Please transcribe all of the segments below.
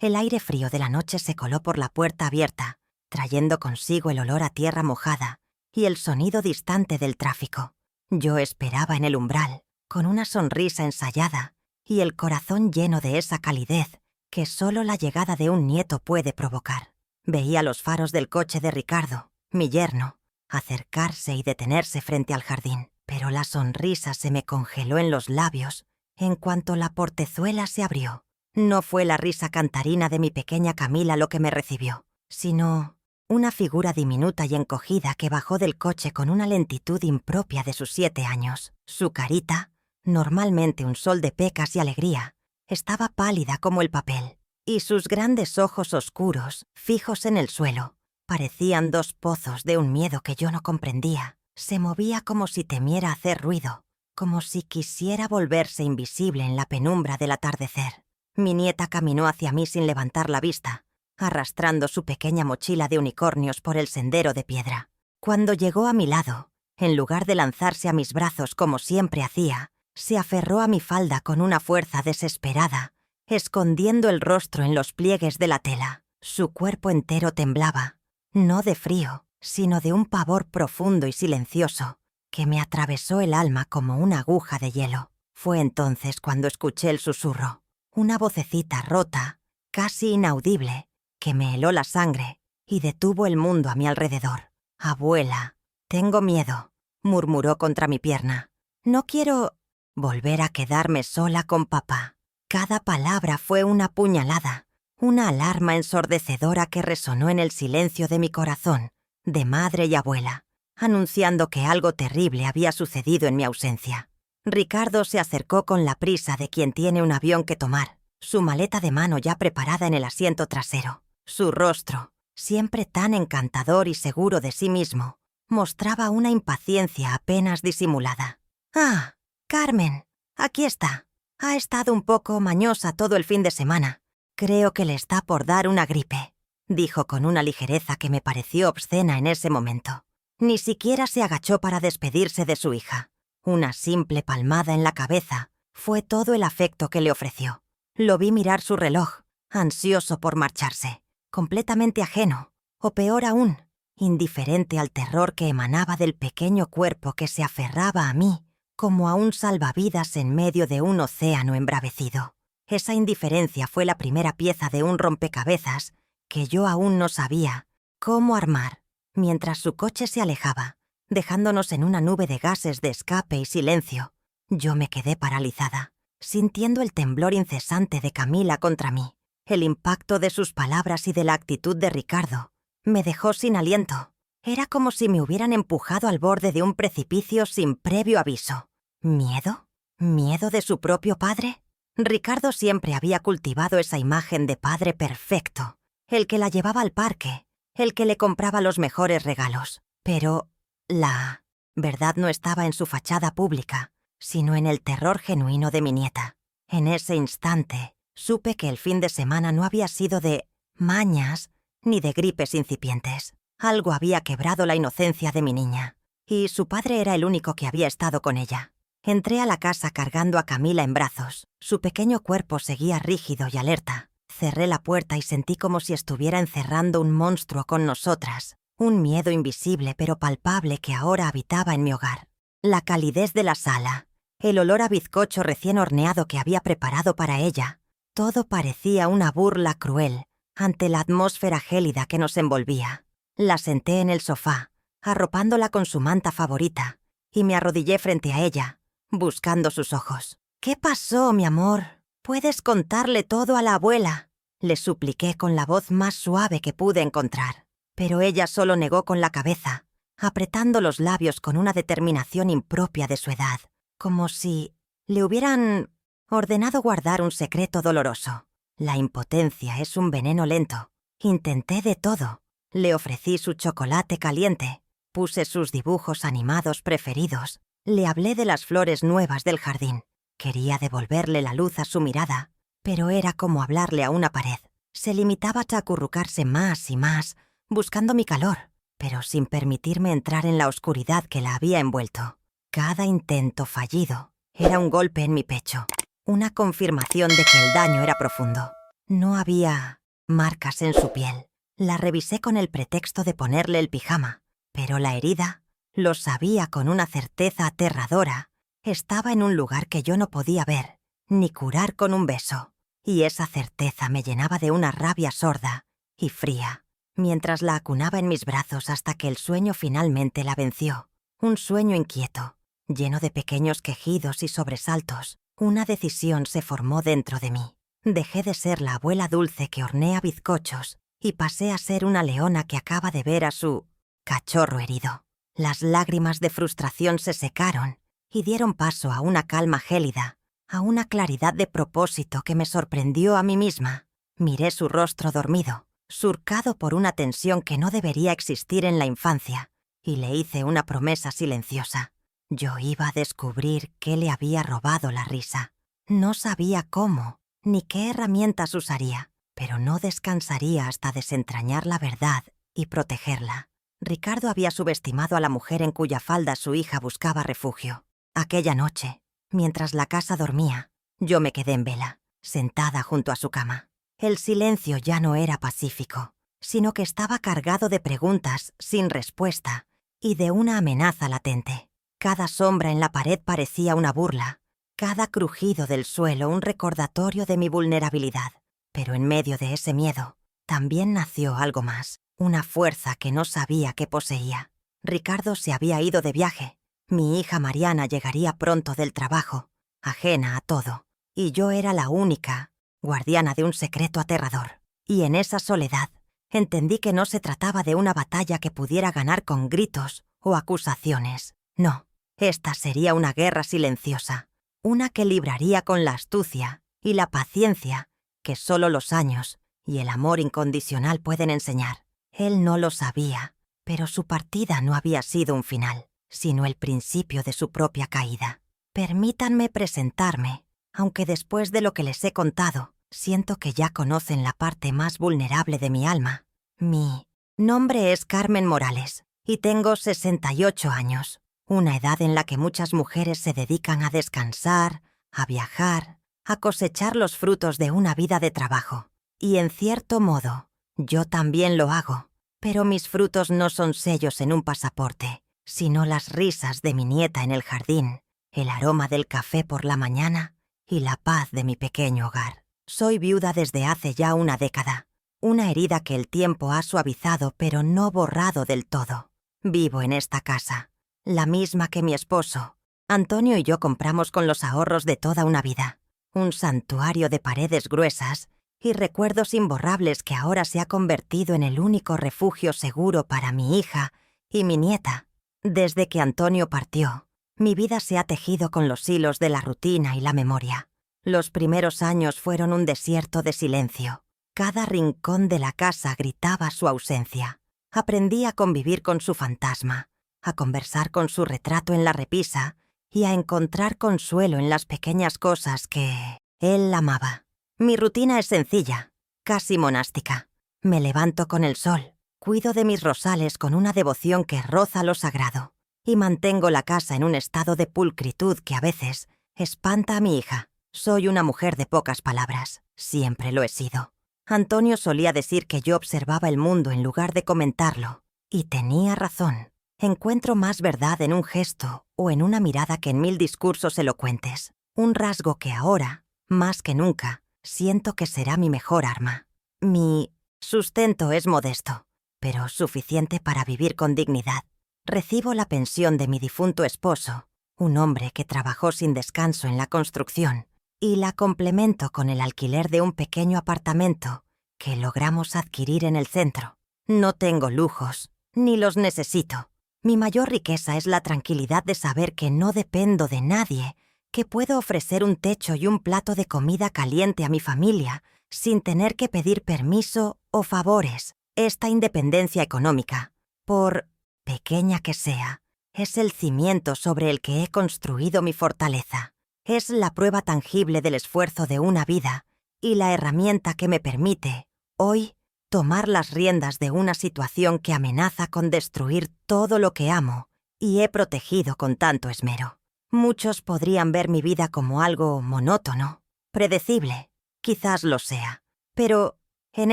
El aire frío de la noche se coló por la puerta abierta, trayendo consigo el olor a tierra mojada y el sonido distante del tráfico. Yo esperaba en el umbral, con una sonrisa ensayada y el corazón lleno de esa calidez que solo la llegada de un nieto puede provocar. Veía los faros del coche de Ricardo, mi yerno, acercarse y detenerse frente al jardín, pero la sonrisa se me congeló en los labios en cuanto la portezuela se abrió. No fue la risa cantarina de mi pequeña Camila lo que me recibió, sino una figura diminuta y encogida que bajó del coche con una lentitud impropia de sus 7 años. Su carita, normalmente un sol de pecas y alegría, estaba pálida como el papel, y sus grandes ojos oscuros, fijos en el suelo, parecían 2 pozos de un miedo que yo no comprendía. Se movía como si temiera hacer ruido, como si quisiera volverse invisible en la penumbra del atardecer. Mi nieta caminó hacia mí sin levantar la vista, arrastrando su pequeña mochila de unicornios por el sendero de piedra. Cuando llegó a mi lado, en lugar de lanzarse a mis brazos como siempre hacía, se aferró a mi falda con una fuerza desesperada, escondiendo el rostro en los pliegues de la tela. Su cuerpo entero temblaba, no de frío, sino de un pavor profundo y silencioso que me atravesó el alma como una aguja de hielo. Fue entonces cuando escuché el susurro, una vocecita rota, casi inaudible, que me heló la sangre y detuvo el mundo a mi alrededor. «Abuela, tengo miedo», murmuró contra mi pierna. «No quiero volver a quedarme sola con papá». Cada palabra fue una puñalada, una alarma ensordecedora que resonó en el silencio de mi corazón, de madre y abuela, anunciando que algo terrible había sucedido en mi ausencia. Ricardo se acercó con la prisa de quien tiene un avión que tomar, su maleta de mano ya preparada en el asiento trasero. Su rostro, siempre tan encantador y seguro de sí mismo, mostraba una impaciencia apenas disimulada. «Ah, Carmen, aquí está. Ha estado un poco mañosa todo el fin de semana. Creo que le está por dar una gripe», dijo con una ligereza que me pareció obscena en ese momento. Ni siquiera se agachó para despedirse de su hija. Una simple palmada en la cabeza fue todo el afecto que le ofreció. Lo vi mirar su reloj, ansioso por marcharse, completamente ajeno, o peor aún, indiferente al terror que emanaba del pequeño cuerpo que se aferraba a mí como a un salvavidas en medio de un océano embravecido. Esa indiferencia fue la primera pieza de un rompecabezas que yo aún no sabía cómo armar. Mientras su coche se alejaba, dejándonos en una nube de gases de escape y silencio, yo me quedé paralizada, sintiendo el temblor incesante de Camila contra mí. El impacto de sus palabras y de la actitud de Ricardo me dejó sin aliento. Era como si me hubieran empujado al borde de un precipicio sin previo aviso. ¿Miedo? ¿Miedo de su propio padre? Ricardo siempre había cultivado esa imagen de padre perfecto, el que la llevaba al parque, el que le compraba los mejores regalos. Pero la verdad no estaba en su fachada pública, sino en el terror genuino de mi nieta. En ese instante, supe que el fin de semana no había sido de mañas ni de gripes incipientes. Algo había quebrado la inocencia de mi niña, y su padre era el único que había estado con ella. Entré a la casa cargando a Camila en brazos. Su pequeño cuerpo seguía rígido y alerta. Cerré la puerta y sentí como si estuviera encerrando un monstruo con nosotras, un miedo invisible pero palpable que ahora habitaba en mi hogar. La calidez de la sala, el olor a bizcocho recién horneado que había preparado para ella, todo parecía una burla cruel ante la atmósfera gélida que nos envolvía. La senté en el sofá, arropándola con su manta favorita, y me arrodillé frente a ella, buscando sus ojos. «¿Qué pasó, mi amor? Puedes contarle todo a la abuela», le supliqué con la voz más suave que pude encontrar. Pero ella solo negó con la cabeza, apretando los labios con una determinación impropia de su edad, como si le hubieran ordenado guardar un secreto doloroso. La impotencia es un veneno lento. Intenté de todo. Le ofrecí su chocolate caliente, puse sus dibujos animados preferidos, le hablé de las flores nuevas del jardín. Quería devolverle la luz a su mirada, pero era como hablarle a una pared. Se limitaba a acurrucarse más y más, buscando mi calor, pero sin permitirme entrar en la oscuridad que la había envuelto. Cada intento fallido era un golpe en mi pecho, una confirmación de que el daño era profundo. No había marcas en su piel. La revisé con el pretexto de ponerle el pijama, pero la herida, lo sabía con una certeza aterradora, estaba en un lugar que yo no podía ver, ni curar con un beso. Y esa certeza me llenaba de una rabia sorda y fría, mientras la acunaba en mis brazos hasta que el sueño finalmente la venció. Un sueño inquieto, lleno de pequeños quejidos y sobresaltos. Una decisión se formó dentro de mí. Dejé de ser la abuela dulce que hornea bizcochos y pasé a ser una leona que acaba de ver a su cachorro herido. Las lágrimas de frustración se secaron y dieron paso a una calma gélida, a una claridad de propósito que me sorprendió a mí misma. Miré su rostro dormido, surcado por una tensión que no debería existir en la infancia, y le hice una promesa silenciosa. Yo iba a descubrir qué le había robado la risa. No sabía cómo, ni qué herramientas usaría, pero no descansaría hasta desentrañar la verdad y protegerla. Ricardo había subestimado a la mujer en cuya falda su hija buscaba refugio. Aquella noche, mientras la casa dormía, yo me quedé en vela, sentada junto a su cama. El silencio ya no era pacífico, sino que estaba cargado de preguntas sin respuesta y de una amenaza latente. Cada sombra en la pared parecía una burla, cada crujido del suelo un recordatorio de mi vulnerabilidad. Pero en medio de ese miedo, también nació algo más, una fuerza que no sabía que poseía. Ricardo se había ido de viaje, mi hija Mariana llegaría pronto del trabajo, ajena a todo, y yo era la única, guardiana de un secreto aterrador. Y en esa soledad, entendí que no se trataba de una batalla que pudiera ganar con gritos o acusaciones. No, esta sería una guerra silenciosa, una que libraría con la astucia y la paciencia que solo los años y el amor incondicional pueden enseñar. Él no lo sabía, pero su partida no había sido un final, sino el principio de su propia caída. Permítanme presentarme, aunque después de lo que les he contado, siento que ya conocen la parte más vulnerable de mi alma. Mi nombre es Carmen Morales y tengo 68 años, una edad en la que muchas mujeres se dedican a descansar, a viajar, a cosechar los frutos de una vida de trabajo. Y en cierto modo, yo también lo hago, pero mis frutos no son sellos en un pasaporte, sino las risas de mi nieta en el jardín, el aroma del café por la mañana y la paz de mi pequeño hogar. Soy viuda desde hace ya una década, una herida que el tiempo ha suavizado pero no borrado del todo. Vivo en esta casa, la misma que mi esposo. Antonio y yo compramos con los ahorros de toda una vida, un santuario de paredes gruesas y recuerdos imborrables que ahora se ha convertido en el único refugio seguro para mi hija y mi nieta. Desde que Antonio partió, mi vida se ha tejido con los hilos de la rutina y la memoria. Los primeros años fueron un desierto de silencio. Cada rincón de la casa gritaba su ausencia. Aprendí a convivir con su fantasma, a conversar con su retrato en la repisa y a encontrar consuelo en las pequeñas cosas que él amaba. Mi rutina es sencilla, casi monástica. Me levanto con el sol, cuido de mis rosales con una devoción que roza lo sagrado y mantengo la casa en un estado de pulcritud que a veces espanta a mi hija. Soy una mujer de pocas palabras, siempre lo he sido. Antonio solía decir que yo observaba el mundo en lugar de comentarlo, y tenía razón. Encuentro más verdad en un gesto o en una mirada que en 1000 discursos elocuentes, un rasgo que ahora, más que nunca, siento que será mi mejor arma. Mi sustento es modesto, pero suficiente para vivir con dignidad. Recibo la pensión de mi difunto esposo, un hombre que trabajó sin descanso en la construcción, y la complemento con el alquiler de un pequeño apartamento que logramos adquirir en el centro. No tengo lujos, ni los necesito. Mi mayor riqueza es la tranquilidad de saber que no dependo de nadie, que puedo ofrecer un techo y un plato de comida caliente a mi familia sin tener que pedir permiso o favores. Esta independencia económica, por pequeña que sea, es el cimiento sobre el que he construido mi fortaleza. Es la prueba tangible del esfuerzo de una vida y la herramienta que me permite, hoy, tomar las riendas de una situación que amenaza con destruir todo lo que amo y he protegido con tanto esmero. Muchos podrían ver mi vida como algo monótono, predecible. Quizás lo sea, Pero en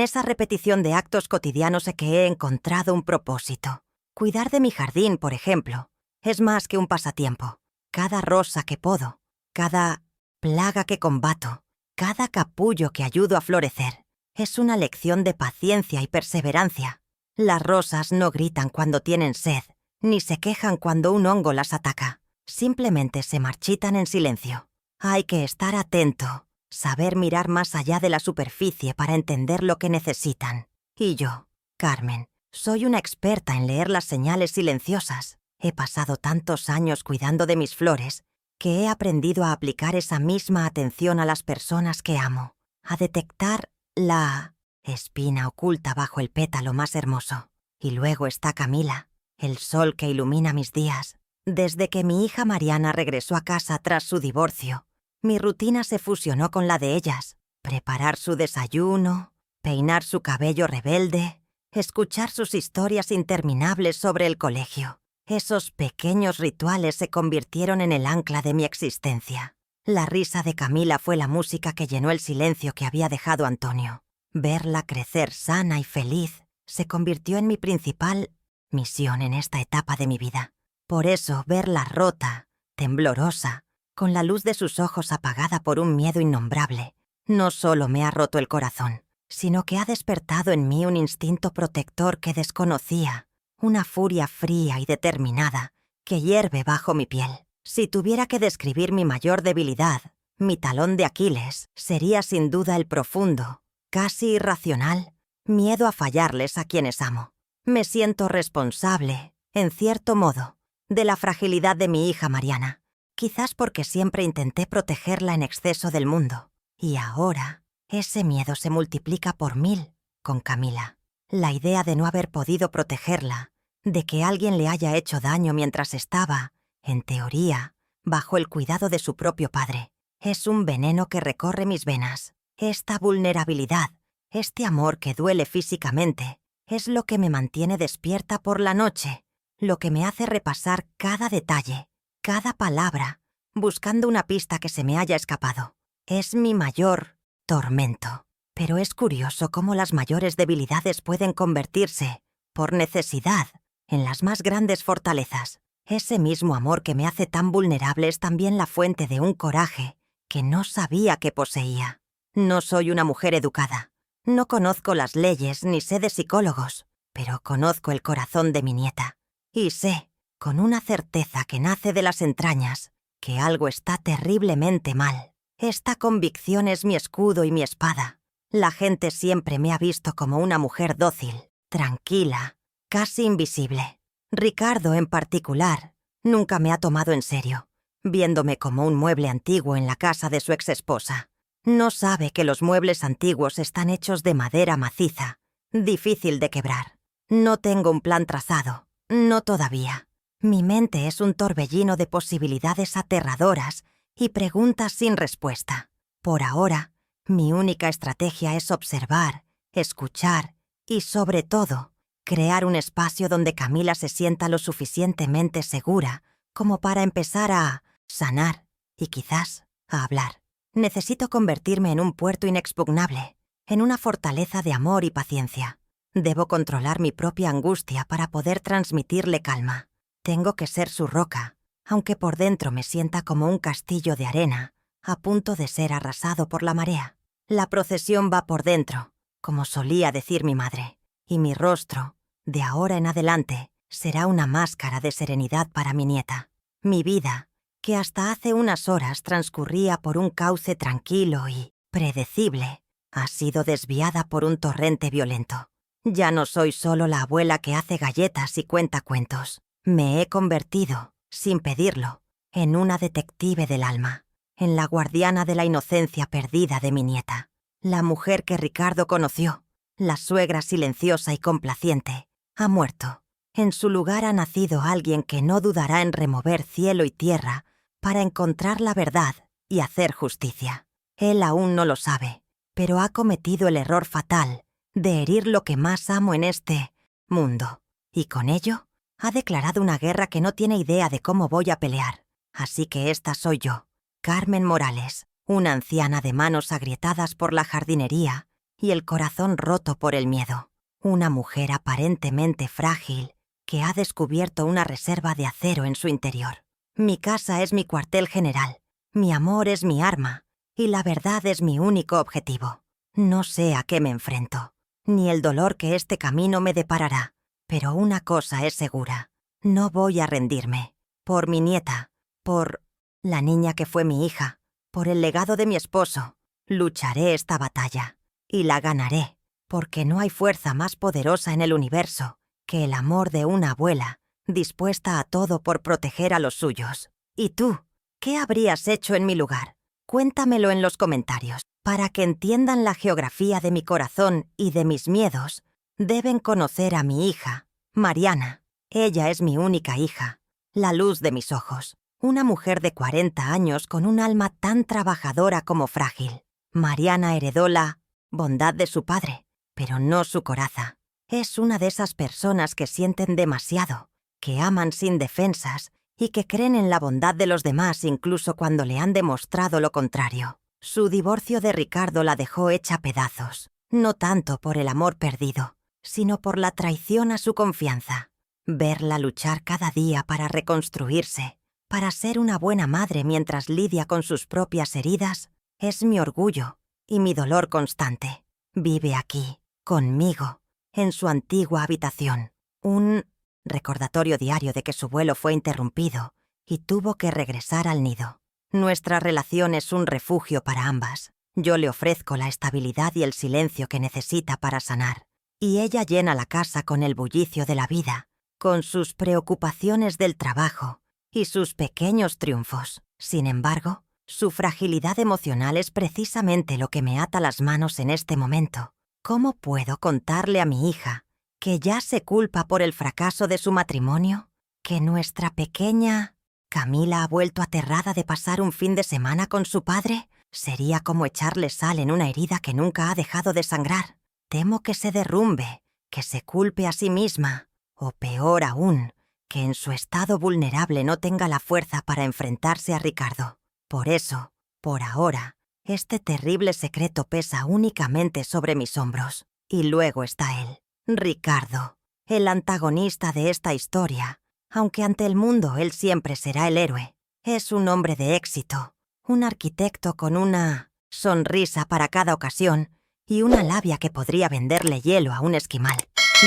esa repetición de actos cotidianos sé que he encontrado un propósito. Cuidar de mi jardín, por ejemplo, es más que un pasatiempo. Cada rosa que podo, cada plaga que combato, cada capullo que ayudo a florecer, es una lección de paciencia y perseverancia. Las rosas no gritan cuando tienen sed, ni se quejan cuando un hongo las ataca. Simplemente se marchitan en silencio. Hay que estar atento, saber mirar más allá de la superficie para entender lo que necesitan. Y yo, Carmen, soy una experta en leer las señales silenciosas. He pasado tantos años cuidando de mis flores que he aprendido a aplicar esa misma atención a las personas que amo, a detectar la espina oculta bajo el pétalo más hermoso. Y luego está Camila, el sol que ilumina mis días. Desde que mi hija Mariana regresó a casa tras su divorcio, mi rutina se fusionó con la de ellas. Preparar su desayuno, peinar su cabello rebelde, escuchar sus historias interminables sobre el colegio. Esos pequeños rituales se convirtieron en el ancla de mi existencia. La risa de Camila fue la música que llenó el silencio que había dejado Antonio. Verla crecer sana y feliz se convirtió en mi principal misión en esta etapa de mi vida. Por eso, verla rota, temblorosa, con la luz de sus ojos apagada por un miedo innombrable, no solo me ha roto el corazón, sino que ha despertado en mí un instinto protector que desconocía, una furia fría y determinada que hierve bajo mi piel. Si tuviera que describir mi mayor debilidad, mi talón de Aquiles, sería sin duda el profundo, casi irracional, miedo a fallarles a quienes amo. Me siento responsable, en cierto modo, de la fragilidad de mi hija Mariana, quizás porque siempre intenté protegerla en exceso del mundo. Y ahora, ese miedo se multiplica por 1000 con Camila. La idea de no haber podido protegerla, de que alguien le haya hecho daño mientras estaba, en teoría, bajo el cuidado de su propio padre, es un veneno que recorre mis venas. Esta vulnerabilidad, este amor que duele físicamente, es lo que me mantiene despierta por la noche, lo que me hace repasar cada detalle, cada palabra, buscando una pista que se me haya escapado. Es mi mayor tormento. Pero es curioso cómo las mayores debilidades pueden convertirse, por necesidad, en las más grandes fortalezas. Ese mismo amor que me hace tan vulnerable es también la fuente de un coraje que no sabía que poseía. No soy una mujer educada. No conozco las leyes ni sé de psicólogos, pero conozco el corazón de mi nieta. Y sé, con una certeza que nace de las entrañas, que algo está terriblemente mal. Esta convicción es mi escudo y mi espada. La gente siempre me ha visto como una mujer dócil, tranquila, casi invisible. Ricardo, en particular, nunca me ha tomado en serio, viéndome como un mueble antiguo en la casa de su exesposa. No sabe que los muebles antiguos están hechos de madera maciza, difícil de quebrar. No tengo un plan trazado, no todavía. Mi mente es un torbellino de posibilidades aterradoras y preguntas sin respuesta. Por ahora, mi única estrategia es observar, escuchar y, sobre todo, crear un espacio donde Camila se sienta lo suficientemente segura como para empezar a sanar y quizás a hablar. Necesito convertirme en un puerto inexpugnable, en una fortaleza de amor y paciencia. Debo controlar mi propia angustia para poder transmitirle calma. Tengo que ser su roca, aunque por dentro me sienta como un castillo de arena, a punto de ser arrasado por la marea. La procesión va por dentro, como solía decir mi madre, y mi rostro, de ahora en adelante, será una máscara de serenidad para mi nieta. Mi vida, que hasta hace unas horas transcurría por un cauce tranquilo y predecible, ha sido desviada por un torrente violento. Ya no soy solo la abuela que hace galletas y cuenta cuentos. Me he convertido, sin pedirlo, en una detective del alma, en la guardiana de la inocencia perdida de mi nieta. La mujer que Ricardo conoció, la suegra silenciosa y complaciente, ha muerto. En su lugar ha nacido alguien que no dudará en remover cielo y tierra para encontrar la verdad y hacer justicia. Él aún no lo sabe, pero ha cometido el error fatal de herir lo que más amo en este mundo, y con ello ha declarado una guerra que no tiene idea de cómo voy a pelear. Así que esta soy yo, Carmen Morales, una anciana de manos agrietadas por la jardinería, y el corazón roto por el miedo. Una mujer aparentemente frágil que ha descubierto una reserva de acero en su interior. Mi casa es mi cuartel general, mi amor es mi arma, y la verdad es mi único objetivo. No sé a qué me enfrento, ni el dolor que este camino me deparará, pero una cosa es segura: no voy a rendirme. Por mi nieta, por la niña que fue mi hija, por el legado de mi esposo, lucharé esta batalla, y la ganaré, porque no hay fuerza más poderosa en el universo que el amor de una abuela dispuesta a todo por proteger a los suyos. ¿Y tú? ¿Qué habrías hecho en mi lugar? Cuéntamelo en los comentarios. Para que entiendan la geografía de mi corazón y de mis miedos, deben conocer a mi hija, Mariana. Ella es mi única hija, la luz de mis ojos. Una mujer de 40 años con un alma tan trabajadora como frágil. Mariana heredó la bondad de su padre, pero no su coraza. Es una de esas personas que sienten demasiado, que aman sin defensas y que creen en la bondad de los demás incluso cuando le han demostrado lo contrario. Su divorcio de Ricardo la dejó hecha pedazos, no tanto por el amor perdido, sino por la traición a su confianza. Verla luchar cada día para reconstruirse, para ser una buena madre mientras lidia con sus propias heridas, es mi orgullo y mi dolor constante. Vive aquí, conmigo, en su antigua habitación. Un recordatorio diario de que su vuelo fue interrumpido y tuvo que regresar al nido. Nuestra relación es un refugio para ambas. Yo le ofrezco la estabilidad y el silencio que necesita para sanar, y ella llena la casa con el bullicio de la vida, con sus preocupaciones del trabajo y sus pequeños triunfos. Sin embargo, su fragilidad emocional es precisamente lo que me ata las manos en este momento. ¿Cómo puedo contarle a mi hija que ya se culpa por el fracaso de su matrimonio? ¿Que nuestra pequeña Camila ha vuelto aterrada de pasar un fin de semana con su padre? Sería como echarle sal en una herida que nunca ha dejado de sangrar. Temo que se derrumbe, que se culpe a sí misma, o peor aún, que en su estado vulnerable no tenga la fuerza para enfrentarse a Ricardo. Por eso, por ahora, este terrible secreto pesa únicamente sobre mis hombros. Y luego está él, Ricardo, el antagonista de esta historia. Aunque ante el mundo él siempre será el héroe. Es un hombre de éxito, un arquitecto con una sonrisa para cada ocasión y una labia que podría venderle hielo a un esquimal.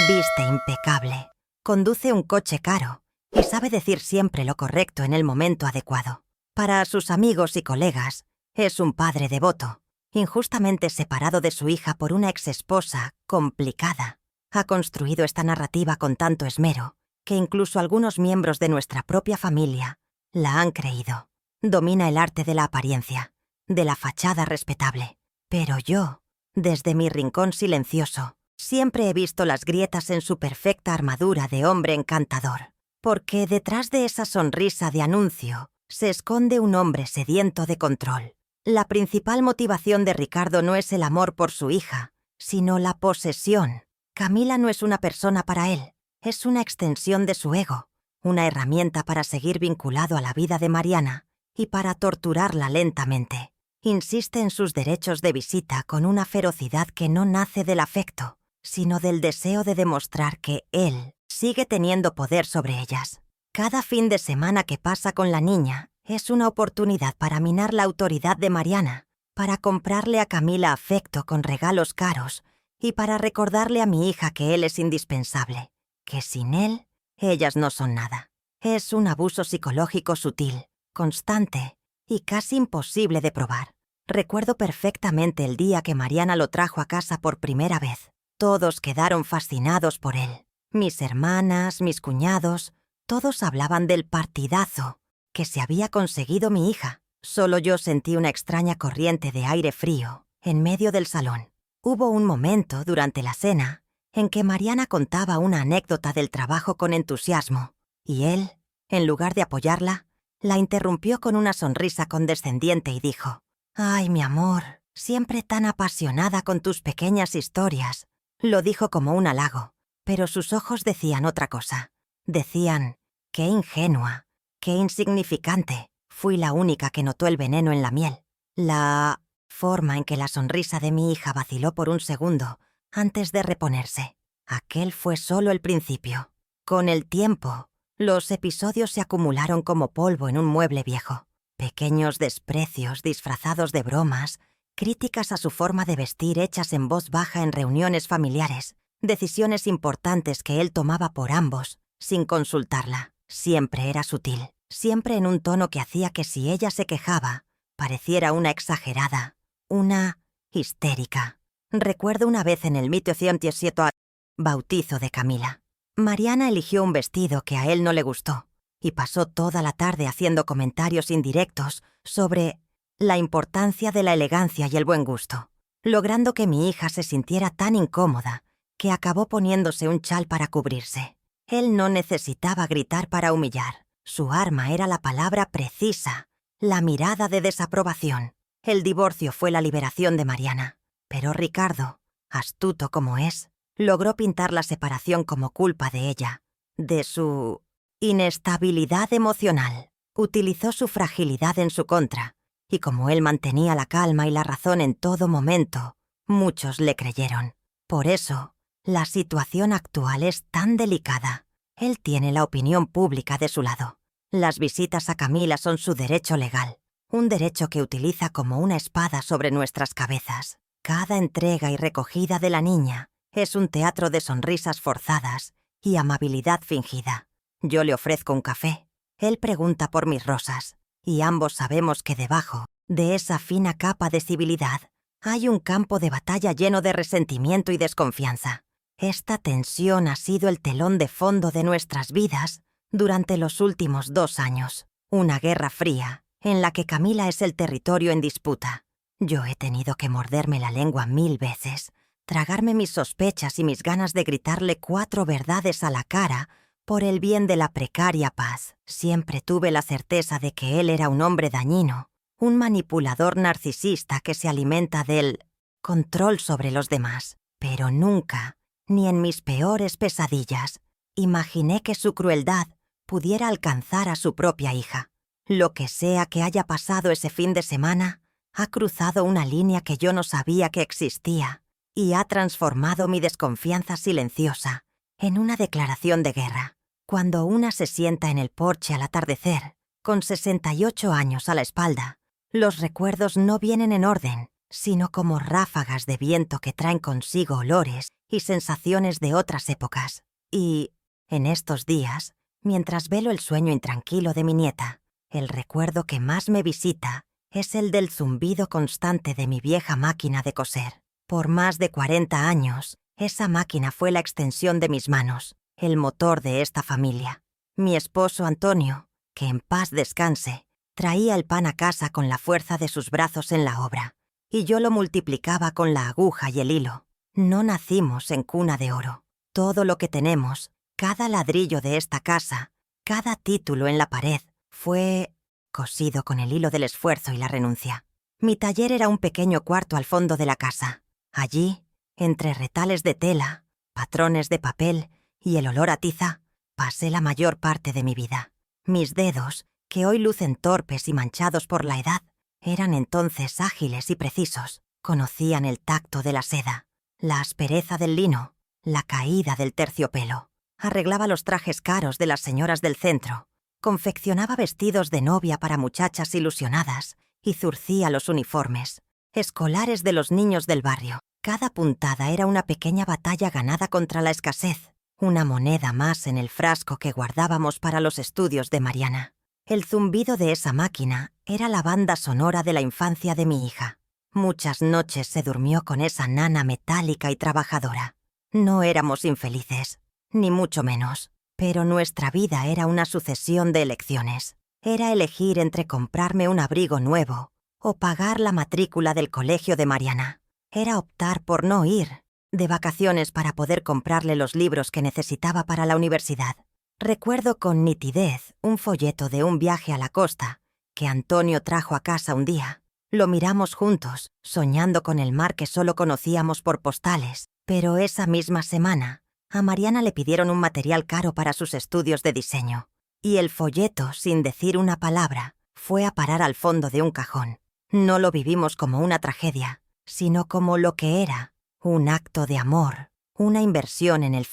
Viste impecable, conduce un coche caro y sabe decir siempre lo correcto en el momento adecuado. Para sus amigos y colegas, es un padre devoto, injustamente separado de su hija por una exesposa complicada. Ha construido esta narrativa con tanto esmero que incluso algunos miembros de nuestra propia familia la han creído. Domina el arte de la apariencia, de la fachada respetable. Pero yo, desde mi rincón silencioso, siempre he visto las grietas en su perfecta armadura de hombre encantador. Porque detrás de esa sonrisa de anuncio se esconde un hombre sediento de control. La principal motivación de Ricardo no es el amor por su hija, sino la posesión. Camila no es una persona para él. Es una extensión de su ego, una herramienta para seguir vinculado a la vida de Mariana y para torturarla lentamente. Insiste en sus derechos de visita con una ferocidad que no nace del afecto, sino del deseo de demostrar que él sigue teniendo poder sobre ellas. Cada fin de semana que pasa con la niña es una oportunidad para minar la autoridad de Mariana, para comprarle a Camila afecto con regalos caros y para recordarle a mi hija que él es indispensable, que sin él, ellas no son nada. Es un abuso psicológico sutil, constante y casi imposible de probar. Recuerdo perfectamente el día que Mariana lo trajo a casa por primera vez. Todos quedaron fascinados por él. Mis hermanas, mis cuñados, todos hablaban del partidazo que se había conseguido mi hija. Solo yo sentí una extraña corriente de aire frío en medio del salón. Hubo un momento durante la cena en que Mariana contaba una anécdota del trabajo con entusiasmo, y él, en lugar de apoyarla, la interrumpió con una sonrisa condescendiente y dijo: «Ay, mi amor, siempre tan apasionada con tus pequeñas historias». Lo dijo como un halago, pero sus ojos decían otra cosa. Decían: «Qué ingenua, qué insignificante». Fui la única que notó el veneno en la miel. La forma en que la sonrisa de mi hija vaciló por un segundo antes de reponerse. Aquel fue solo el principio. Con el tiempo, los episodios se acumularon como polvo en un mueble viejo. Pequeños desprecios disfrazados de bromas, críticas a su forma de vestir hechas en voz baja en reuniones familiares, decisiones importantes que él tomaba por ambos, sin consultarla. Siempre era sutil, siempre en un tono que hacía que si ella se quejaba, pareciera una exagerada, una histérica. Recuerdo una vez en el 1917 bautizo de Camila. Mariana eligió un vestido que a él no le gustó y pasó toda la tarde haciendo comentarios indirectos sobre la importancia de la elegancia y el buen gusto, logrando que mi hija se sintiera tan incómoda que acabó poniéndose un chal para cubrirse. Él no necesitaba gritar para humillar. Su arma era la palabra precisa, la mirada de desaprobación. El divorcio fue la liberación de Mariana, pero Ricardo, astuto como es, logró pintar la separación como culpa de ella, de su inestabilidad emocional. Utilizó su fragilidad en su contra, y como él mantenía la calma y la razón en todo momento, muchos le creyeron. Por eso, la situación actual es tan delicada. Él tiene la opinión pública de su lado. Las visitas a Camila son su derecho legal, un derecho que utiliza como una espada sobre nuestras cabezas. Cada entrega y recogida de la niña es un teatro de sonrisas forzadas y amabilidad fingida. Yo le ofrezco un café, él pregunta por mis rosas, y ambos sabemos que debajo de esa fina capa de civilidad hay un campo de batalla lleno de resentimiento y desconfianza. Esta tensión ha sido el telón de fondo de nuestras vidas durante los últimos 2 años. Una guerra fría, en la que Camila es el territorio en disputa. Yo he tenido que morderme la lengua 1000 veces, tragarme mis sospechas y mis ganas de gritarle 4 verdades a la cara por el bien de la precaria paz. Siempre tuve la certeza de que él era un hombre dañino, un manipulador narcisista que se alimenta del control sobre los demás, pero nunca, ni en mis peores pesadillas, imaginé que su crueldad pudiera alcanzar a su propia hija. Lo que sea que haya pasado ese fin de semana, ha cruzado una línea que yo no sabía que existía y ha transformado mi desconfianza silenciosa en una declaración de guerra. Cuando una se sienta en el porche al atardecer, con 68 años a la espalda, los recuerdos no vienen en orden, sino como ráfagas de viento que traen consigo olores y sensaciones de otras épocas. Y, en estos días, mientras velo el sueño intranquilo de mi nieta, el recuerdo que más me visita es el del zumbido constante de mi vieja máquina de coser. Por más de 40 años, esa máquina fue la extensión de mis manos, el motor de esta familia. Mi esposo Antonio, que en paz descanse, traía el pan a casa con la fuerza de sus brazos en la obra, y yo lo multiplicaba con la aguja y el hilo. No nacimos en cuna de oro. Todo lo que tenemos, cada ladrillo de esta casa, cada título en la pared, fue cosido con el hilo del esfuerzo y la renuncia. Mi taller era un pequeño cuarto al fondo de la casa. Allí, entre retales de tela, patrones de papel y el olor a tiza, pasé la mayor parte de mi vida. Mis dedos, que hoy lucen torpes y manchados por la edad, eran entonces ágiles y precisos. Conocían el tacto de la seda, la aspereza del lino, la caída del terciopelo. Arreglaba los trajes caros de las señoras del centro, confeccionaba vestidos de novia para muchachas ilusionadas y zurcía los uniformes escolares de los niños del barrio. Cada puntada era una pequeña batalla ganada contra la escasez, una moneda más en el frasco que guardábamos para los estudios de Mariana. El zumbido de esa máquina era la banda sonora de la infancia de mi hija. Muchas noches se durmió con esa nana metálica y trabajadora. No éramos infelices, ni mucho menos, pero nuestra vida era una sucesión de elecciones. Era elegir entre comprarme un abrigo nuevo o pagar la matrícula del colegio de Mariana. Era optar por no ir de vacaciones para poder comprarle los libros que necesitaba para la universidad. Recuerdo con nitidez un folleto de un viaje a la costa que Antonio trajo a casa un día. Lo miramos juntos, soñando con el mar que solo conocíamos por postales, pero esa misma semana a Mariana le pidieron un material caro para sus estudios de diseño, y el folleto, sin decir una palabra, fue a parar al fondo de un cajón. No lo vivimos como una tragedia, sino como lo que era, un acto de amor, una inversión en el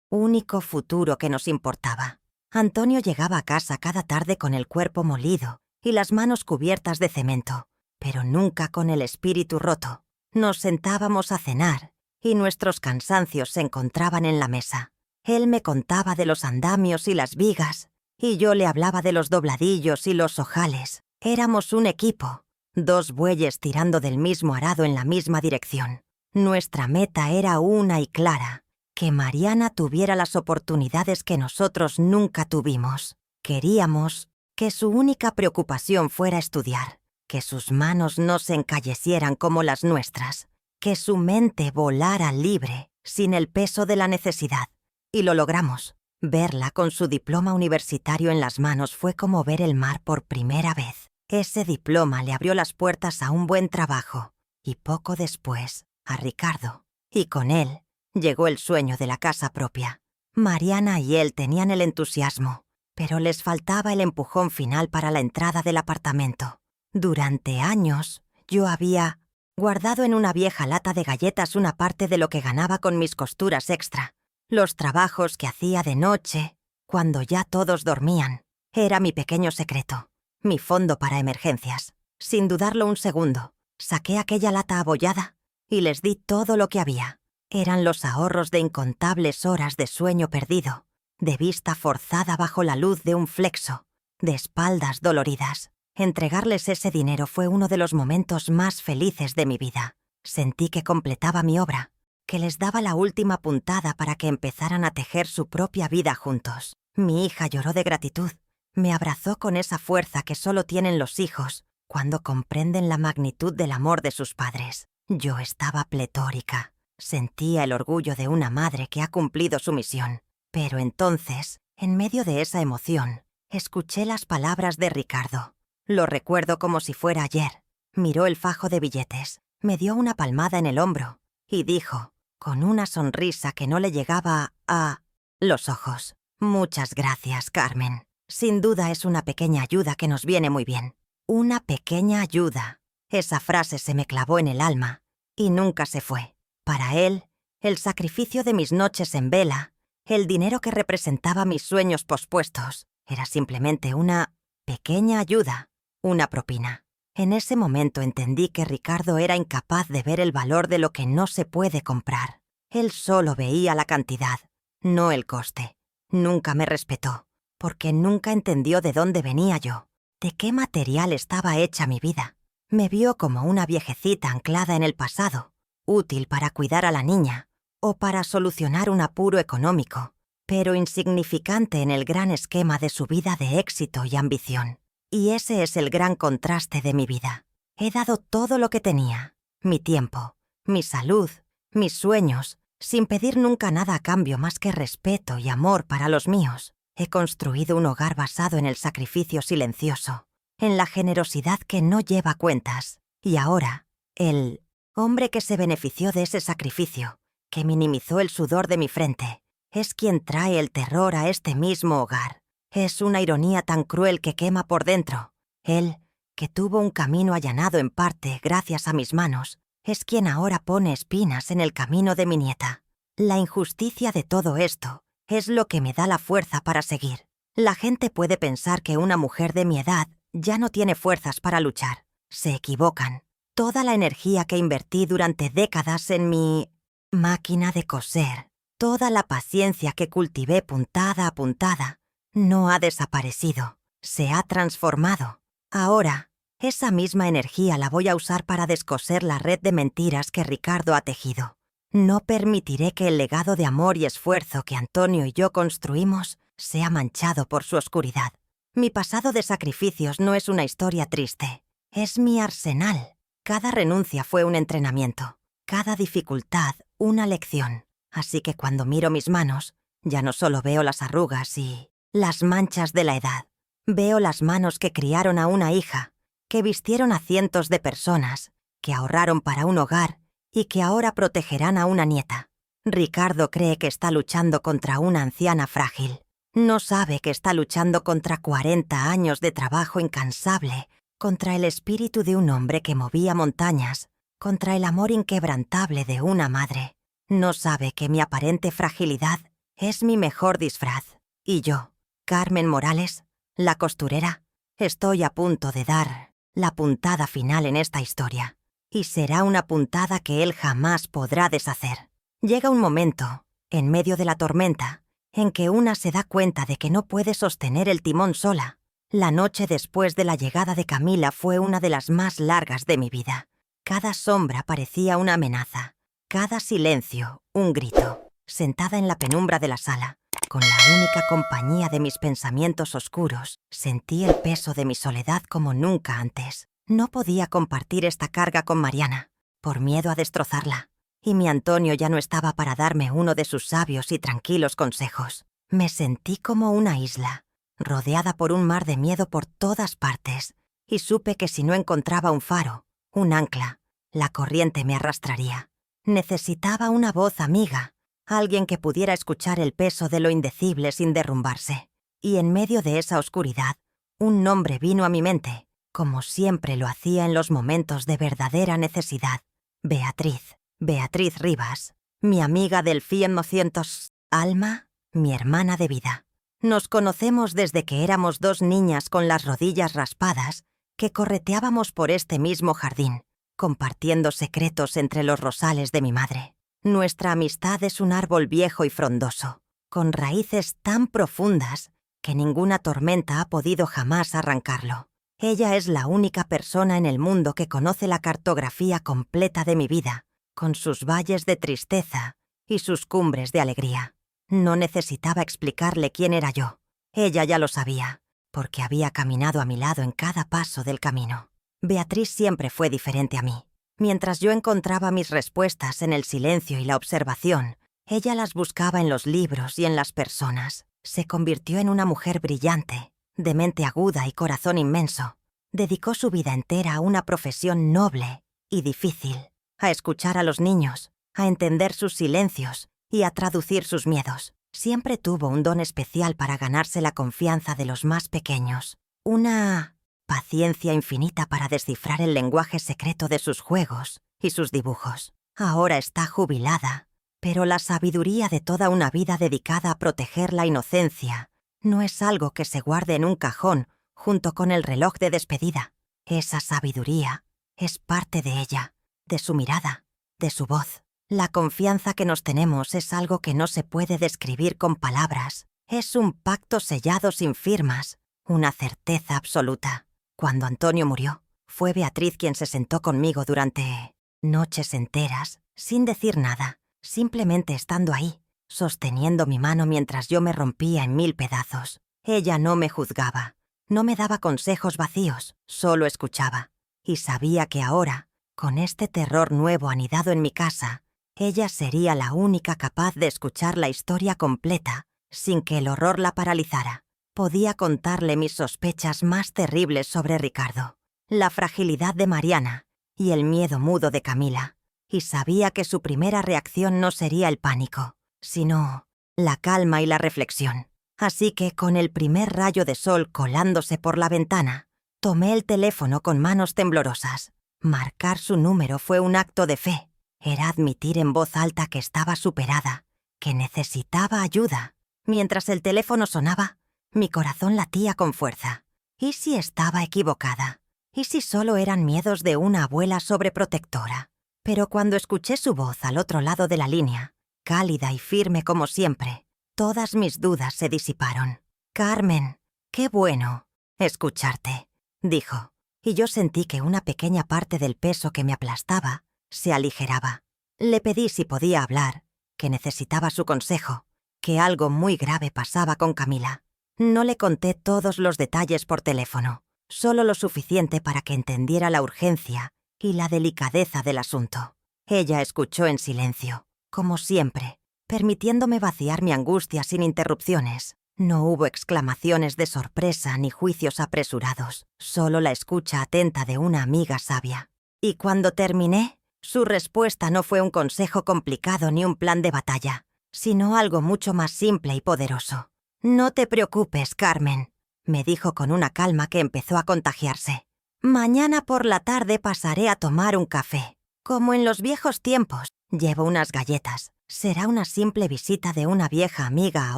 único futuro que nos importaba. Antonio llegaba a casa cada tarde con el cuerpo molido y las manos cubiertas de cemento, pero nunca con el espíritu roto. Nos sentábamos a cenar y nuestros cansancios se encontraban en la mesa. Él me contaba de los andamios y las vigas, y yo le hablaba de los dobladillos y los ojales. Éramos un equipo, 2 bueyes tirando del mismo arado en la misma dirección. Nuestra meta era una y clara: que Mariana tuviera las oportunidades que nosotros nunca tuvimos. Queríamos que su única preocupación fuera estudiar, que sus manos no se encallecieran como las nuestras, que su mente volara libre, sin el peso de la necesidad. Y lo logramos. Verla con su diploma universitario en las manos fue como ver el mar por primera vez. Ese diploma le abrió las puertas a un buen trabajo, y poco después, a Ricardo. Y con él llegó el sueño de la casa propia. Mariana y él tenían el entusiasmo, pero les faltaba el empujón final para la entrada del apartamento. Durante años, yo había guardado en una vieja lata de galletas una parte de lo que ganaba con mis costuras extra. Los trabajos que hacía de noche, cuando ya todos dormían, era mi pequeño secreto, mi fondo para emergencias. Sin dudarlo un segundo, saqué aquella lata abollada y les di todo lo que había. Eran los ahorros de incontables horas de sueño perdido, de vista forzada bajo la luz de un flexo, de espaldas doloridas. Entregarles ese dinero fue uno de los momentos más felices de mi vida. Sentí que completaba mi obra, que les daba la última puntada para que empezaran a tejer su propia vida juntos. Mi hija lloró de gratitud. Me abrazó con esa fuerza que solo tienen los hijos cuando comprenden la magnitud del amor de sus padres. Yo estaba pletórica. Sentía el orgullo de una madre que ha cumplido su misión. Pero entonces, en medio de esa emoción, escuché las palabras de Ricardo. Lo recuerdo como si fuera ayer. Miró el fajo de billetes, me dio una palmada en el hombro y dijo, con una sonrisa que no le llegaba a los ojos: «Muchas gracias, Carmen. Sin duda es una pequeña ayuda que nos viene muy bien». Una pequeña ayuda. Esa frase se me clavó en el alma y nunca se fue. Para él, el sacrificio de mis noches en vela, el dinero que representaba mis sueños pospuestos, era simplemente una pequeña ayuda, una propina. En ese momento entendí que Ricardo era incapaz de ver el valor de lo que no se puede comprar. Él solo veía la cantidad, no el coste. Nunca me respetó, porque nunca entendió de dónde venía yo, de qué material estaba hecha mi vida. Me vio como una viejecita anclada en el pasado, útil para cuidar a la niña o para solucionar un apuro económico, pero insignificante en el gran esquema de su vida de éxito y ambición. Y ese es el gran contraste de mi vida. He dado todo lo que tenía, mi tiempo, mi salud, mis sueños, sin pedir nunca nada a cambio más que respeto y amor para los míos. He construido un hogar basado en el sacrificio silencioso, en la generosidad que no lleva cuentas. Y ahora, el hombre que se benefició de ese sacrificio, que minimizó el sudor de mi frente, es quien trae el terror a este mismo hogar. Es una ironía tan cruel que quema por dentro. Él, que tuvo un camino allanado en parte gracias a mis manos, es quien ahora pone espinas en el camino de mi nieta. La injusticia de todo esto es lo que me da la fuerza para seguir. La gente puede pensar que una mujer de mi edad ya no tiene fuerzas para luchar. Se equivocan. Toda la energía que invertí durante décadas en mi máquina de coser, toda la paciencia que cultivé puntada a puntada, no ha desaparecido, se ha transformado. Ahora, esa misma energía la voy a usar para descoser la red de mentiras que Ricardo ha tejido. No permitiré que el legado de amor y esfuerzo que Antonio y yo construimos sea manchado por su oscuridad. Mi pasado de sacrificios no es una historia triste, es mi arsenal. Cada renuncia fue un entrenamiento, cada dificultad una lección. Así que cuando miro mis manos, ya no solo veo las arrugas y las manchas de la edad. Veo las manos que criaron a una hija, que vistieron a cientos de personas, que ahorraron para un hogar y que ahora protegerán a una nieta. Ricardo cree que está luchando contra una anciana frágil. No sabe que está luchando contra 40 años de trabajo incansable contra el espíritu de un hombre que movía montañas, contra el amor inquebrantable de una madre. No sabe que mi aparente fragilidad es mi mejor disfraz. Y yo, Carmen Morales, la costurera, estoy a punto de dar la puntada final en esta historia. Y será una puntada que él jamás podrá deshacer. Llega un momento, en medio de la tormenta, en que una se da cuenta de que no puede sostener el timón sola. La noche después de la llegada de Camila fue una de las más largas de mi vida. Cada sombra parecía una amenaza, cada silencio un grito. Sentada en la penumbra de la sala, con la única compañía de mis pensamientos oscuros, sentí el peso de mi soledad como nunca antes. No podía compartir esta carga con Mariana, por miedo a destrozarla. Y mi Antonio ya no estaba para darme uno de sus sabios y tranquilos consejos. Me sentí como una isla, rodeada por un mar de miedo por todas partes, y supe que si no encontraba un faro, un ancla, la corriente me arrastraría. Necesitaba una voz amiga, alguien que pudiera escuchar el peso de lo indecible sin derrumbarse. Y en medio de esa oscuridad, un nombre vino a mi mente, como siempre lo hacía en los momentos de verdadera necesidad. Beatriz Rivas, mi amiga del FIEM 200, Alma, mi hermana de vida. Nos conocemos desde que éramos dos niñas con las rodillas raspadas que correteábamos por este mismo jardín, compartiendo secretos entre los rosales de mi madre. Nuestra amistad es un árbol viejo y frondoso, con raíces tan profundas que ninguna tormenta ha podido jamás arrancarlo. Ella es la única persona en el mundo que conoce la cartografía completa de mi vida, con sus valles de tristeza y sus cumbres de alegría. No necesitaba explicarle quién era yo. Ella ya lo sabía, porque había caminado a mi lado en cada paso del camino. Beatriz siempre fue diferente a mí. Mientras yo encontraba mis respuestas en el silencio y la observación, ella las buscaba en los libros y en las personas. Se convirtió en una mujer brillante, de mente aguda y corazón inmenso. Dedicó su vida entera a una profesión noble y difícil, a escuchar a los niños, a entender sus silencios y a traducir sus miedos. Siempre tuvo un don especial para ganarse la confianza de los más pequeños, una paciencia infinita para descifrar el lenguaje secreto de sus juegos y sus dibujos. Ahora está jubilada, pero la sabiduría de toda una vida dedicada a proteger la inocencia no es algo que se guarde en un cajón junto con el reloj de despedida. Esa sabiduría es parte de ella, de su mirada, de su voz. La confianza que nos tenemos es algo que no se puede describir con palabras. Es un pacto sellado sin firmas, una certeza absoluta. Cuando Antonio murió, fue Beatriz quien se sentó conmigo durante noches enteras, sin decir nada, simplemente estando ahí, sosteniendo mi mano mientras yo me rompía en 1000 pedazos. Ella no me juzgaba, no me daba consejos vacíos, solo escuchaba. Y sabía que ahora, con este terror nuevo anidado en mi casa, ella sería la única capaz de escuchar la historia completa, sin que el horror la paralizara. Podía contarle mis sospechas más terribles sobre Ricardo, la fragilidad de Mariana y el miedo mudo de Camila. Y sabía que su primera reacción no sería el pánico, sino la calma y la reflexión. Así que, con el primer rayo de sol colándose por la ventana, tomé el teléfono con manos temblorosas. Marcar su número fue un acto de fe. Era admitir en voz alta que estaba superada, que necesitaba ayuda. Mientras el teléfono sonaba, mi corazón latía con fuerza. ¿Y si estaba equivocada? ¿Y si solo eran miedos de una abuela sobreprotectora? Pero cuando escuché su voz al otro lado de la línea, cálida y firme como siempre, todas mis dudas se disiparon. «Carmen, qué bueno escucharte», dijo, y yo sentí que una pequeña parte del peso que me aplastaba se aligeraba. Le pedí si podía hablar, que necesitaba su consejo, que algo muy grave pasaba con Camila. No le conté todos los detalles por teléfono, solo lo suficiente para que entendiera la urgencia y la delicadeza del asunto. Ella escuchó en silencio, como siempre, permitiéndome vaciar mi angustia sin interrupciones. No hubo exclamaciones de sorpresa ni juicios apresurados, solo la escucha atenta de una amiga sabia. Y cuando terminé, su respuesta no fue un consejo complicado ni un plan de batalla, sino algo mucho más simple y poderoso. «No te preocupes, Carmen», me dijo con una calma que empezó a contagiarse. Mañana por la tarde pasaré a tomar un café. Como en los viejos tiempos, llevo unas galletas. Será una simple visita de una vieja amiga a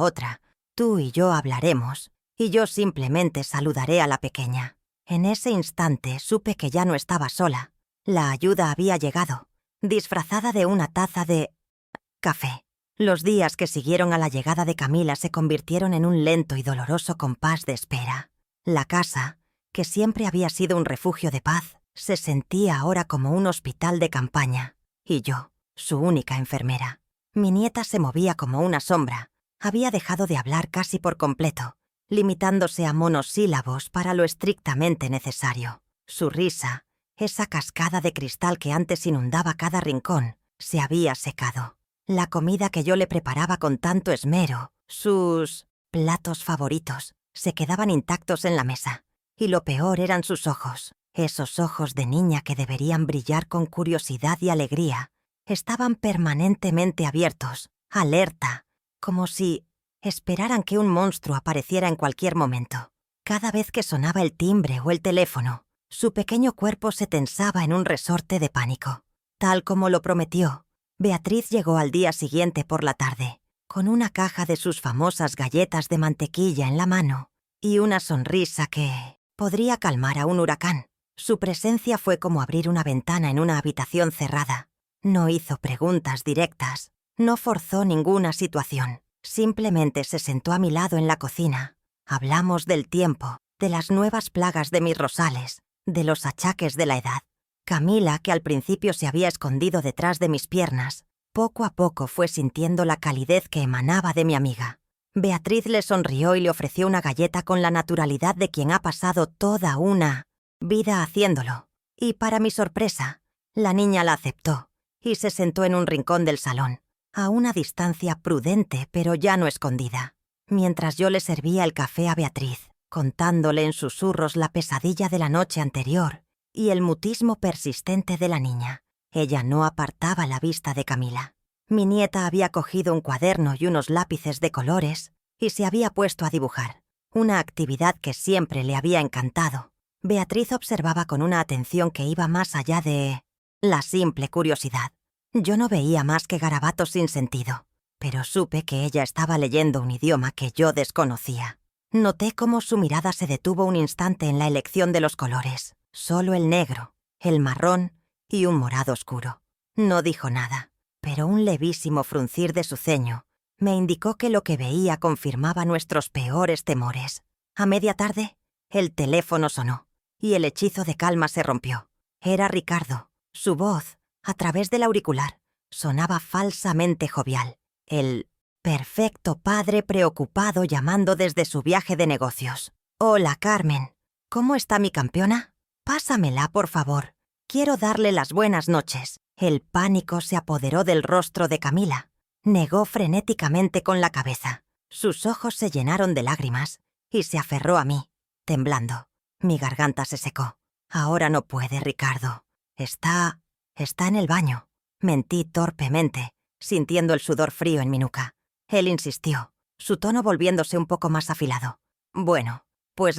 otra. Tú y yo hablaremos, y yo simplemente saludaré a la pequeña. En ese instante supe que ya no estaba sola. La ayuda había llegado, disfrazada de una taza de café. Los días que siguieron a la llegada de Camila se convirtieron en un lento y doloroso compás de espera. La casa, que siempre había sido un refugio de paz, se sentía ahora como un hospital de campaña. Y yo, su única enfermera. Mi nieta se movía como una sombra. Había dejado de hablar casi por completo, limitándose a monosílabos para lo estrictamente necesario. Su risa, esa cascada de cristal que antes inundaba cada rincón, se había secado. La comida que yo le preparaba con tanto esmero, sus platos favoritos, se quedaban intactos en la mesa. Y lo peor eran sus ojos. Esos ojos de niña que deberían brillar con curiosidad y alegría. Estaban permanentemente abiertos, alerta, como si esperaran que un monstruo apareciera en cualquier momento. Cada vez que sonaba el timbre o el teléfono, su pequeño cuerpo se tensaba en un resorte de pánico. Tal como lo prometió, Beatriz llegó al día siguiente por la tarde, con una caja de sus famosas galletas de mantequilla en la mano y una sonrisa que podría calmar a un huracán. Su presencia fue como abrir una ventana en una habitación cerrada. No hizo preguntas directas, no forzó ninguna situación. Simplemente se sentó a mi lado en la cocina. Hablamos del tiempo, de las nuevas plagas de mis rosales, de los achaques de la edad. Camila, que al principio se había escondido detrás de mis piernas, poco a poco fue sintiendo la calidez que emanaba de mi amiga. Beatriz le sonrió y le ofreció una galleta con la naturalidad de quien ha pasado toda una vida haciéndolo. Y para mi sorpresa, la niña la aceptó y se sentó en un rincón del salón, a una distancia prudente pero ya no escondida, mientras yo le servía el café a Beatriz, contándole en susurros la pesadilla de la noche anterior y el mutismo persistente de la niña. Ella no apartaba la vista de Camila. Mi nieta había cogido un cuaderno y unos lápices de colores y se había puesto a dibujar, una actividad que siempre le había encantado. Beatriz observaba con una atención que iba más allá de la simple curiosidad. Yo no veía más que garabatos sin sentido, pero supe que ella estaba leyendo un idioma que yo desconocía. Noté cómo su mirada se detuvo un instante en la elección de los colores. Solo el negro, el marrón y un morado oscuro. No dijo nada, pero un levísimo fruncir de su ceño me indicó que lo que veía confirmaba nuestros peores temores. A media tarde, el teléfono sonó y el hechizo de calma se rompió. Era Ricardo. Su voz, a través del auricular, sonaba falsamente jovial. El perfecto padre preocupado llamando desde su viaje de negocios. «Hola, Carmen. ¿Cómo está mi campeona? Pásamela, por favor. Quiero darle las buenas noches». El pánico se apoderó del rostro de Camila. Negó frenéticamente con la cabeza. Sus ojos se llenaron de lágrimas y se aferró a mí, temblando. Mi garganta se secó. «Ahora no puede, Ricardo. Está en el baño». Mentí torpemente, sintiendo el sudor frío en mi nuca. Él insistió, su tono volviéndose un poco más afilado. «Bueno, pues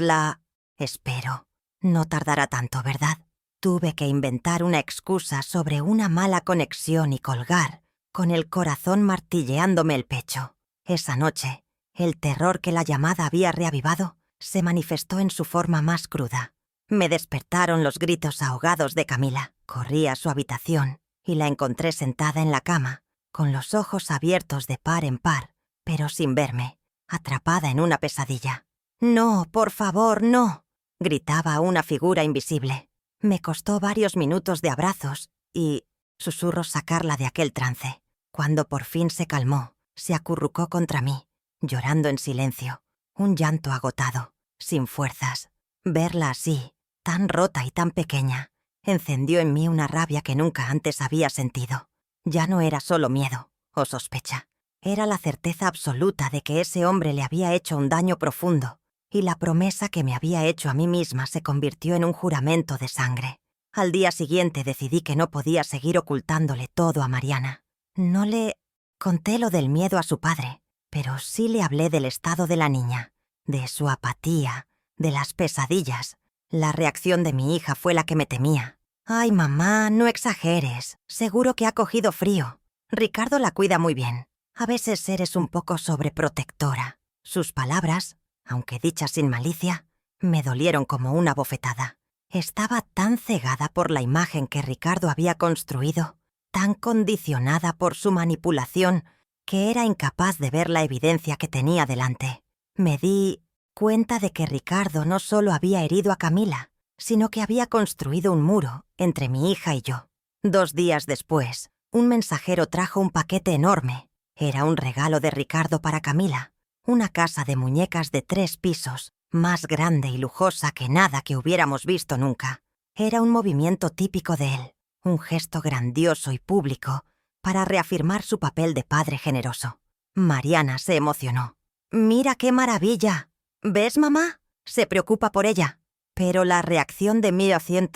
espero. No tardará tanto, ¿verdad?» Tuve que inventar una excusa sobre una mala conexión y colgar, con el corazón martilleándome el pecho. Esa noche, el terror que la llamada había reavivado se manifestó en su forma más cruda. Me despertaron los gritos ahogados de Camila. Corrí a su habitación y la encontré sentada en la cama, con los ojos abiertos de par en par, pero sin verme, atrapada en una pesadilla. «No, por favor, no», gritaba una figura invisible. Me costó varios minutos de abrazos y susurros sacarla de aquel trance. Cuando por fin se calmó, se acurrucó contra mí, llorando en silencio, un llanto agotado, sin fuerzas. Verla así, tan rota y tan pequeña, encendió en mí una rabia que nunca antes había sentido. Ya no era solo miedo o sospecha, era la certeza absoluta de que ese hombre le había hecho un daño profundo, y la promesa que me había hecho a mí misma se convirtió en un juramento de sangre. Al día siguiente decidí que no podía seguir ocultándole todo a Mariana. No le conté lo del miedo a su padre, pero sí le hablé del estado de la niña, de su apatía, de las pesadillas. La reacción de mi hija fue la que me temía. «Ay, mamá, no exageres. Seguro que ha cogido frío. Ricardo la cuida muy bien. A veces eres un poco sobreprotectora». Sus palabras, aunque dichas sin malicia, me dolieron como una bofetada. Estaba tan cegada por la imagen que Ricardo había construido, tan condicionada por su manipulación, que era incapaz de ver la evidencia que tenía delante. Me di cuenta de que Ricardo no solo había herido a Camila, sino que había construido un muro entre mi hija y yo. 2 días después, un mensajero trajo un paquete enorme. Era un regalo de Ricardo para Camila, una casa de muñecas de 3 pisos, más grande y lujosa que nada que hubiéramos visto nunca. Era un movimiento típico de él, un gesto grandioso y público para reafirmar su papel de padre generoso. Mariana se emocionó. «¡Mira qué maravilla! ¿Ves, mamá? Se preocupa por ella». Pero la reacción de 1100...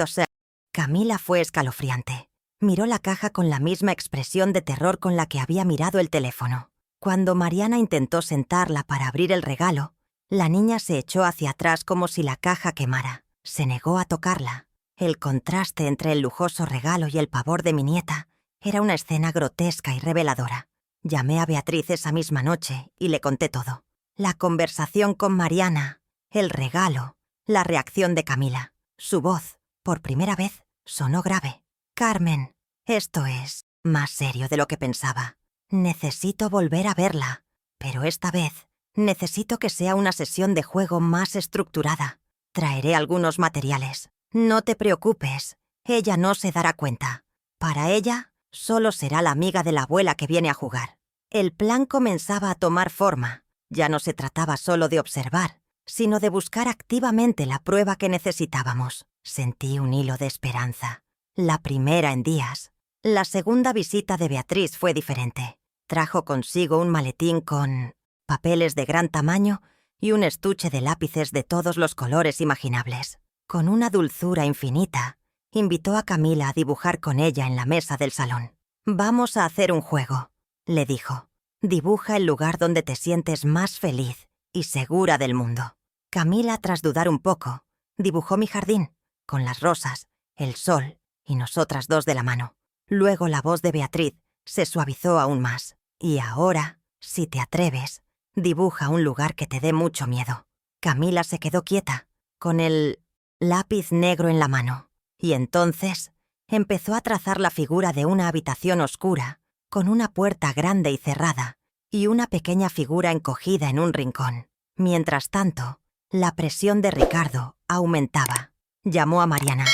Camila fue escalofriante. Miró la caja con la misma expresión de terror con la que había mirado el teléfono. Cuando Mariana intentó sentarla para abrir el regalo, la niña se echó hacia atrás como si la caja quemara. Se negó a tocarla. El contraste entre el lujoso regalo y el pavor de mi nieta era una escena grotesca y reveladora. Llamé a Beatriz esa misma noche y le conté todo. La conversación con Mariana, el regalo, la reacción de Camila. Su voz, por primera vez, sonó grave. «Carmen, esto es más serio de lo que pensaba. Necesito volver a verla, pero esta vez necesito que sea una sesión de juego más estructurada. Traeré algunos materiales. No te preocupes, ella no se dará cuenta. Para ella, solo será la amiga de la abuela que viene a jugar». El plan comenzaba a tomar forma. Ya no se trataba solo de observar, sino de buscar activamente la prueba que necesitábamos. Sentí un hilo de esperanza. La primera en días. La segunda visita de Beatriz fue diferente. Trajo consigo un maletín con papeles de gran tamaño y un estuche de lápices de todos los colores imaginables. Con una dulzura infinita, invitó a Camila a dibujar con ella en la mesa del salón. «Vamos a hacer un juego», le dijo. «Dibuja el lugar donde te sientes más feliz y segura del mundo». Camila, tras dudar un poco, dibujó mi jardín, con las rosas, el sol y nosotras dos de la mano. Luego la voz de Beatriz se suavizó aún más. «Y ahora, si te atreves, dibuja un lugar que te dé mucho miedo». Camila se quedó quieta, con el lápiz negro en la mano, y entonces empezó a trazar la figura de una habitación oscura, con una puerta grande y cerrada, y una pequeña figura encogida en un rincón. Mientras tanto, la presión de Ricardo aumentaba. Llamó a Mariana,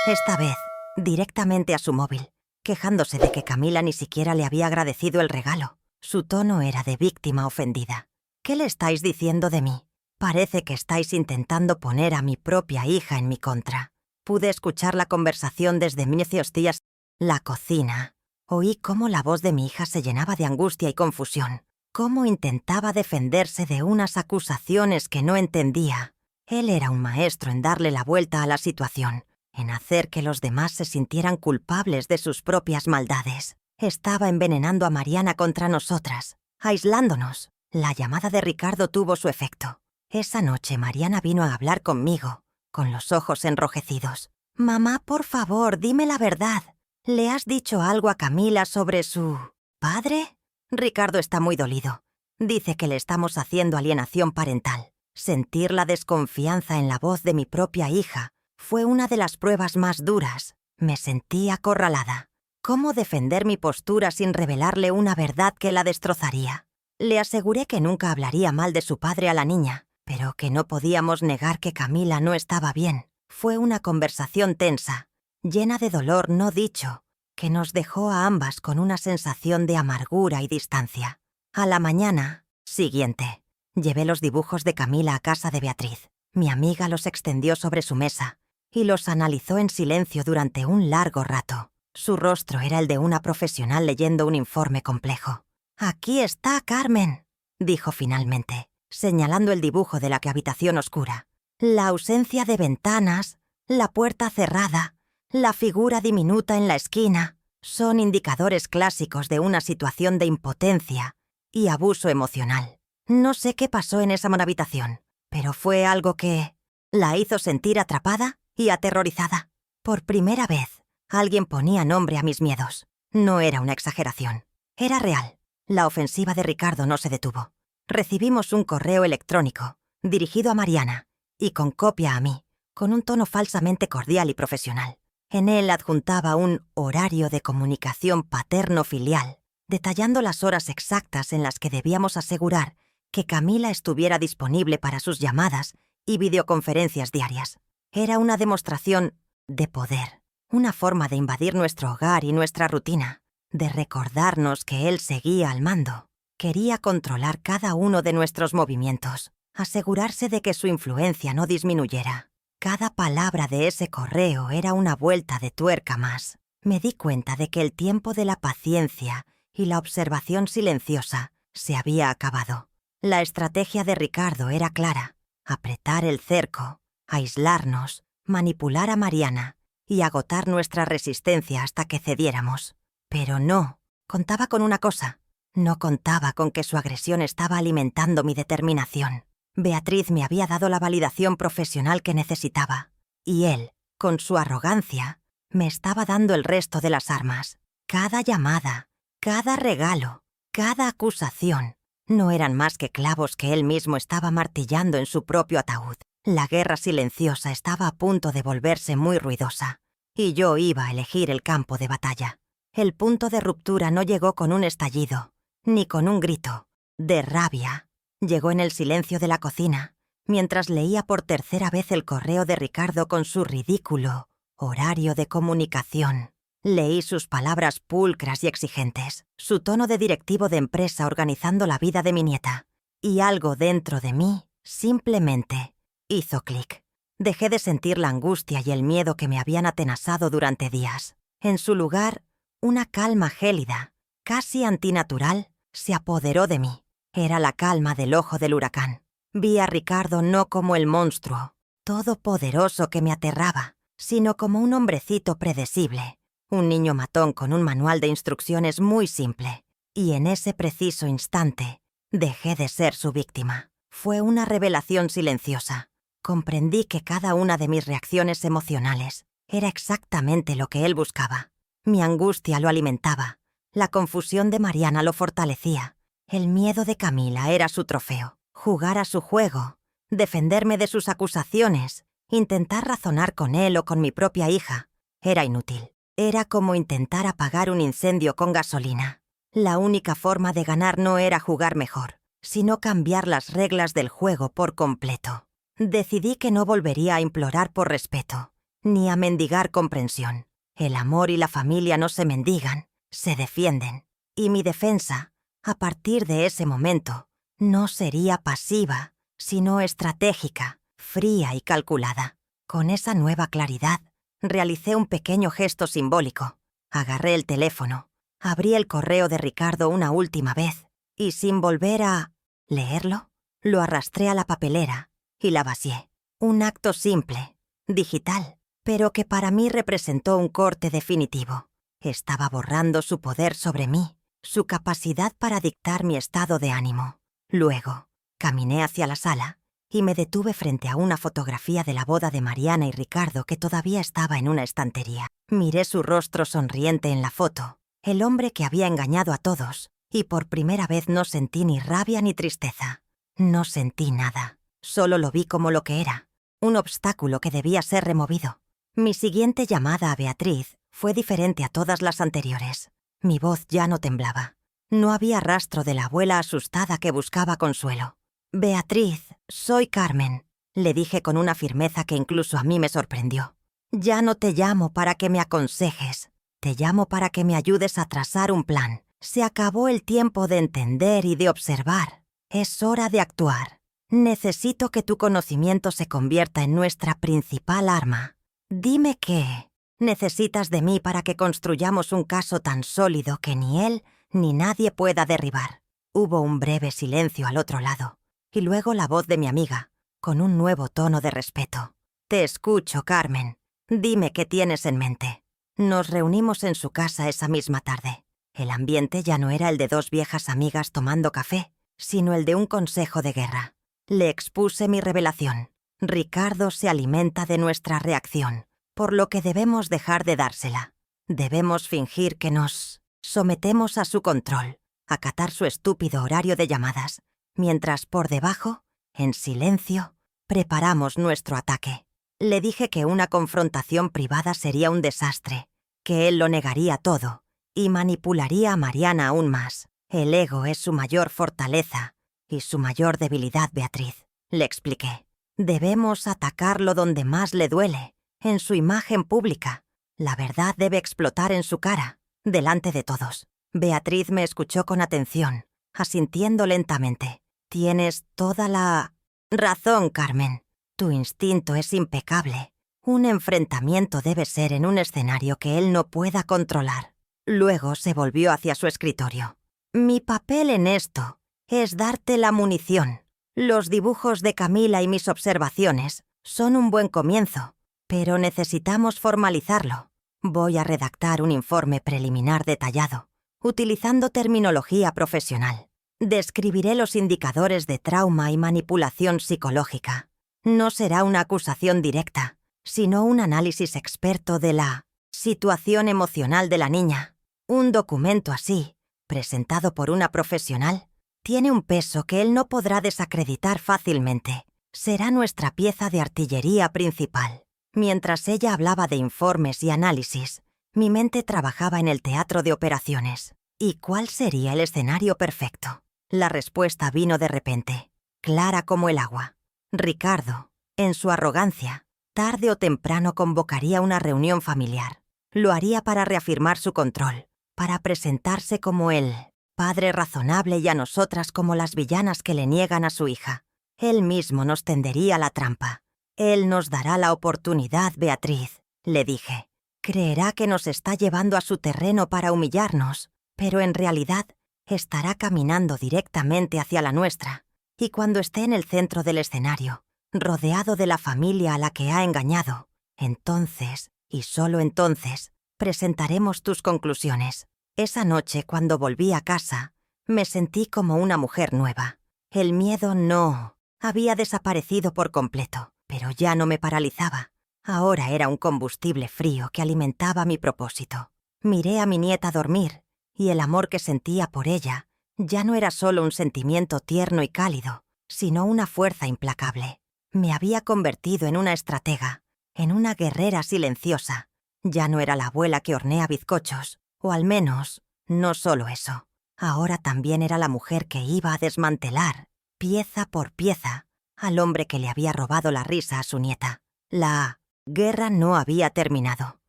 esta vez directamente a su móvil, quejándose de que Camila ni siquiera le había agradecido el regalo. Su tono era de víctima ofendida. «¿Qué le estáis diciendo de mí? Parece que estáis intentando poner a mi propia hija en mi contra». Pude escuchar la conversación desde mis días. La cocina. Oí cómo la voz de mi hija se llenaba de angustia y confusión. Cómo intentaba defenderse de unas acusaciones que no entendía. Él era un maestro en darle la vuelta a la situación, en hacer que los demás se sintieran culpables de sus propias maldades. Estaba envenenando a Mariana contra nosotras, aislándonos. La llamada de Ricardo tuvo su efecto. Esa noche Mariana vino a hablar conmigo, con los ojos enrojecidos. «Mamá, por favor, dime la verdad. ¿Le has dicho algo a Camila sobre su padre?» Ricardo está muy dolido. Dice que le estamos haciendo alienación parental. Sentir la desconfianza en la voz de mi propia hija fue una de las pruebas más duras. Me sentí acorralada. ¿Cómo defender mi postura sin revelarle una verdad que la destrozaría? Le aseguré que nunca hablaría mal de su padre a la niña, pero que no podíamos negar que Camila no estaba bien. Fue una conversación tensa, llena de dolor no dicho, que nos dejó a ambas con una sensación de amargura y distancia. A la mañana siguiente, llevé los dibujos de Camila a casa de Beatriz. Mi amiga los extendió sobre su mesa y los analizó en silencio durante un largo rato. Su rostro era el de una profesional leyendo un informe complejo. «Aquí está, Carmen», dijo finalmente, señalando el dibujo de la habitación oscura. «La ausencia de ventanas, la puerta cerrada, la figura diminuta en la esquina, son indicadores clásicos de una situación de impotencia y abuso emocional. No sé qué pasó en esa habitación, pero fue algo que La hizo sentir atrapada y aterrorizada. Por primera vez, alguien ponía nombre a mis miedos. No era una exageración. Era real. La ofensiva de Ricardo no se detuvo. Recibimos un correo electrónico, dirigido a Mariana, y con copia a mí, con un tono falsamente cordial y profesional. En él adjuntaba un horario de comunicación paterno-filial, detallando las horas exactas en las que debíamos asegurar que Camila estuviera disponible para sus llamadas y videoconferencias diarias. Era una demostración de poder, una forma de invadir nuestro hogar y nuestra rutina, de recordarnos que él seguía al mando. Quería controlar cada uno de nuestros movimientos, asegurarse de que su influencia no disminuyera. Cada palabra de ese correo era una vuelta de tuerca más. Me di cuenta de que el tiempo de la paciencia y la observación silenciosa se había acabado. La estrategia de Ricardo era clara: apretar el cerco, aislarnos, manipular a Mariana y agotar nuestra resistencia hasta que cediéramos. Pero no, contaba con una cosa. No contaba con que su agresión estaba alimentando mi determinación. Beatriz me había dado la validación profesional que necesitaba, y él, con su arrogancia, me estaba dando el resto de las armas. Cada llamada, cada regalo, cada acusación, no eran más que clavos que él mismo estaba martillando en su propio ataúd. La guerra silenciosa estaba a punto de volverse muy ruidosa, y yo iba a elegir el campo de batalla. El punto de ruptura no llegó con un estallido, ni con un grito de rabia. Llegó en el silencio de la cocina, mientras leía por tercera vez el correo de Ricardo con su ridículo horario de comunicación. Leí sus palabras pulcras y exigentes, su tono de directivo de empresa organizando la vida de mi nieta, y algo dentro de mí, simplemente, hizo clic. Dejé de sentir la angustia y el miedo que me habían atenazado durante días. En su lugar, una calma gélida, casi antinatural, se apoderó de mí. Era la calma del ojo del huracán. Vi a Ricardo no como el monstruo todopoderoso que me aterraba, sino como un hombrecito predecible, un niño matón con un manual de instrucciones muy simple. Y en ese preciso instante, dejé de ser su víctima. Fue una revelación silenciosa. Comprendí que cada una de mis reacciones emocionales era exactamente lo que él buscaba. Mi angustia lo alimentaba, la confusión de Mariana lo fortalecía. El miedo de Camila era su trofeo. Jugar a su juego, defenderme de sus acusaciones, intentar razonar con él o con mi propia hija, era inútil. Era como intentar apagar un incendio con gasolina. La única forma de ganar no era jugar mejor, sino cambiar las reglas del juego por completo. Decidí que no volvería a implorar por respeto, ni a mendigar comprensión. El amor y la familia no se mendigan, se defienden. Y mi defensa, a partir de ese momento, no sería pasiva, sino estratégica, fría y calculada. Con esa nueva claridad, realicé un pequeño gesto simbólico. Agarré el teléfono, abrí el correo de Ricardo una última vez y, sin volver a leerlo, lo arrastré a la papelera y la vacié. Un acto simple, digital, pero que para mí representó un corte definitivo. Estaba borrando su poder sobre mí, su capacidad para dictar mi estado de ánimo. Luego, caminé hacia la sala y me detuve frente a una fotografía de la boda de Mariana y Ricardo que todavía estaba en una estantería. Miré su rostro sonriente en la foto, el hombre que había engañado a todos, y por primera vez no sentí ni rabia ni tristeza. No sentí nada, solo lo vi como lo que era, un obstáculo que debía ser removido. Mi siguiente llamada a Beatriz fue diferente a todas las anteriores. Mi voz ya no temblaba. No había rastro de la abuela asustada que buscaba consuelo. «Beatriz, soy Carmen», le dije con una firmeza que incluso a mí me sorprendió. «Ya no te llamo para que me aconsejes. Te llamo para que me ayudes a trazar un plan. Se acabó el tiempo de entender y de observar. Es hora de actuar. Necesito que tu conocimiento se convierta en nuestra principal arma. Dime qué necesitas de mí para que construyamos un caso tan sólido que ni él ni nadie pueda derribar». Hubo un breve silencio al otro lado, y luego la voz de mi amiga, con un nuevo tono de respeto. «Te escucho, Carmen. Dime qué tienes en mente». Nos reunimos en su casa esa misma tarde. El ambiente ya no era el de dos viejas amigas tomando café, sino el de un consejo de guerra. Le expuse mi revelación. Ricardo se alimenta de nuestra reacción, por lo que debemos dejar de dársela. Debemos fingir que nos sometemos a su control, acatar su estúpido horario de llamadas, mientras por debajo, en silencio, preparamos nuestro ataque. Le dije que una confrontación privada sería un desastre, que él lo negaría todo y manipularía a Mariana aún más. El ego es su mayor fortaleza y su mayor debilidad, Beatriz, le expliqué. Debemos atacarlo donde más le duele, en su imagen pública. La verdad debe explotar en su cara, delante de todos. Beatriz me escuchó con atención, asintiendo lentamente. Tienes toda la razón, Carmen. Tu instinto es impecable. Un enfrentamiento debe ser en un escenario que él no pueda controlar. Luego se volvió hacia su escritorio. Mi papel en esto es darte la munición. Los dibujos de Camila y mis observaciones son un buen comienzo, pero necesitamos formalizarlo. Voy a redactar un informe preliminar detallado, utilizando terminología profesional. Describiré los indicadores de trauma y manipulación psicológica. No será una acusación directa, sino un análisis experto de la situación emocional de la niña. Un documento así, presentado por una profesional, tiene un peso que él no podrá desacreditar fácilmente. Será nuestra pieza de artillería principal. Mientras ella hablaba de informes y análisis, mi mente trabajaba en el teatro de operaciones. ¿Y cuál sería el escenario perfecto? La respuesta vino de repente, clara como el agua. Ricardo, en su arrogancia, tarde o temprano convocaría una reunión familiar. Lo haría para reafirmar su control, para presentarse como el padre razonable y a nosotras como las villanas que le niegan a su hija. Él mismo nos tendería la trampa. Él nos dará la oportunidad, Beatriz, le dije. Creerá que nos está llevando a su terreno para humillarnos, pero en realidad estará caminando directamente hacia la nuestra. Y cuando esté en el centro del escenario, rodeado de la familia a la que ha engañado, entonces, y solo entonces, presentaremos tus conclusiones. Esa noche, cuando volví a casa, me sentí como una mujer nueva. El miedo no había desaparecido por completo, pero ya no me paralizaba. Ahora era un combustible frío que alimentaba mi propósito. Miré a mi nieta dormir, y el amor que sentía por ella ya no era solo un sentimiento tierno y cálido, sino una fuerza implacable. Me había convertido en una estratega, en una guerrera silenciosa. Ya no era la abuela que hornea bizcochos, o al menos, no solo eso. Ahora también era la mujer que iba a desmantelar, pieza por pieza, al hombre que le había robado la risa a su nieta. La guerra no había terminado,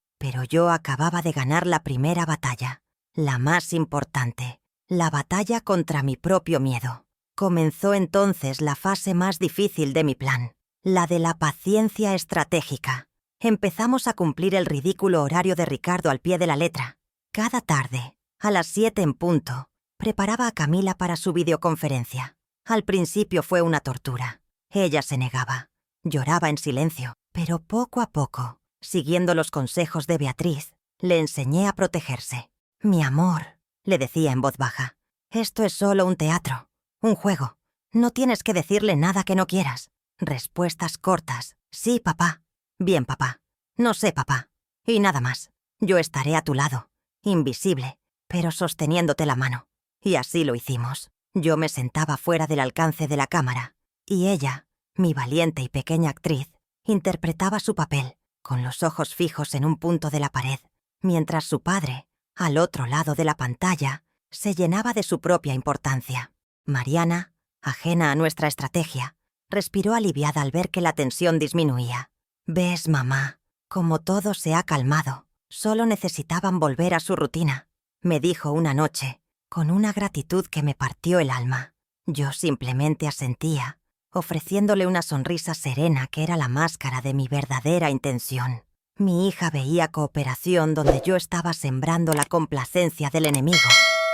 pero yo acababa de ganar la primera batalla, la más importante, la batalla contra mi propio miedo. Comenzó entonces la fase más difícil de mi plan, la de la paciencia estratégica. Empezamos a cumplir el ridículo horario de Ricardo al pie de la letra. Cada tarde, a las 7 en punto, preparaba a Camila para su videoconferencia. Al principio fue una tortura. Ella se negaba, lloraba en silencio, pero poco a poco, siguiendo los consejos de Beatriz, le enseñé a protegerse. Mi amor, le decía en voz baja, esto es solo un teatro, un juego. No tienes que decirle nada que no quieras. Respuestas cortas. Sí, papá. Bien, papá. No sé, papá. Y nada más. Yo estaré a tu lado, invisible, pero sosteniéndote la mano. Y así lo hicimos. Yo me sentaba fuera del alcance de la cámara, y ella, mi valiente y pequeña actriz, interpretaba su papel, con los ojos fijos en un punto de la pared, mientras su padre, al otro lado de la pantalla, se llenaba de su propia importancia. Mariana, ajena a nuestra estrategia, respiró aliviada al ver que la tensión disminuía. «¿Ves, mamá? Como todo se ha calmado. Solo necesitaban volver a su rutina», me dijo una noche, con una gratitud que me partió el alma. Yo simplemente asentía, ofreciéndole una sonrisa serena que era la máscara de mi verdadera intención. Mi hija veía cooperación donde yo estaba sembrando la complacencia del enemigo.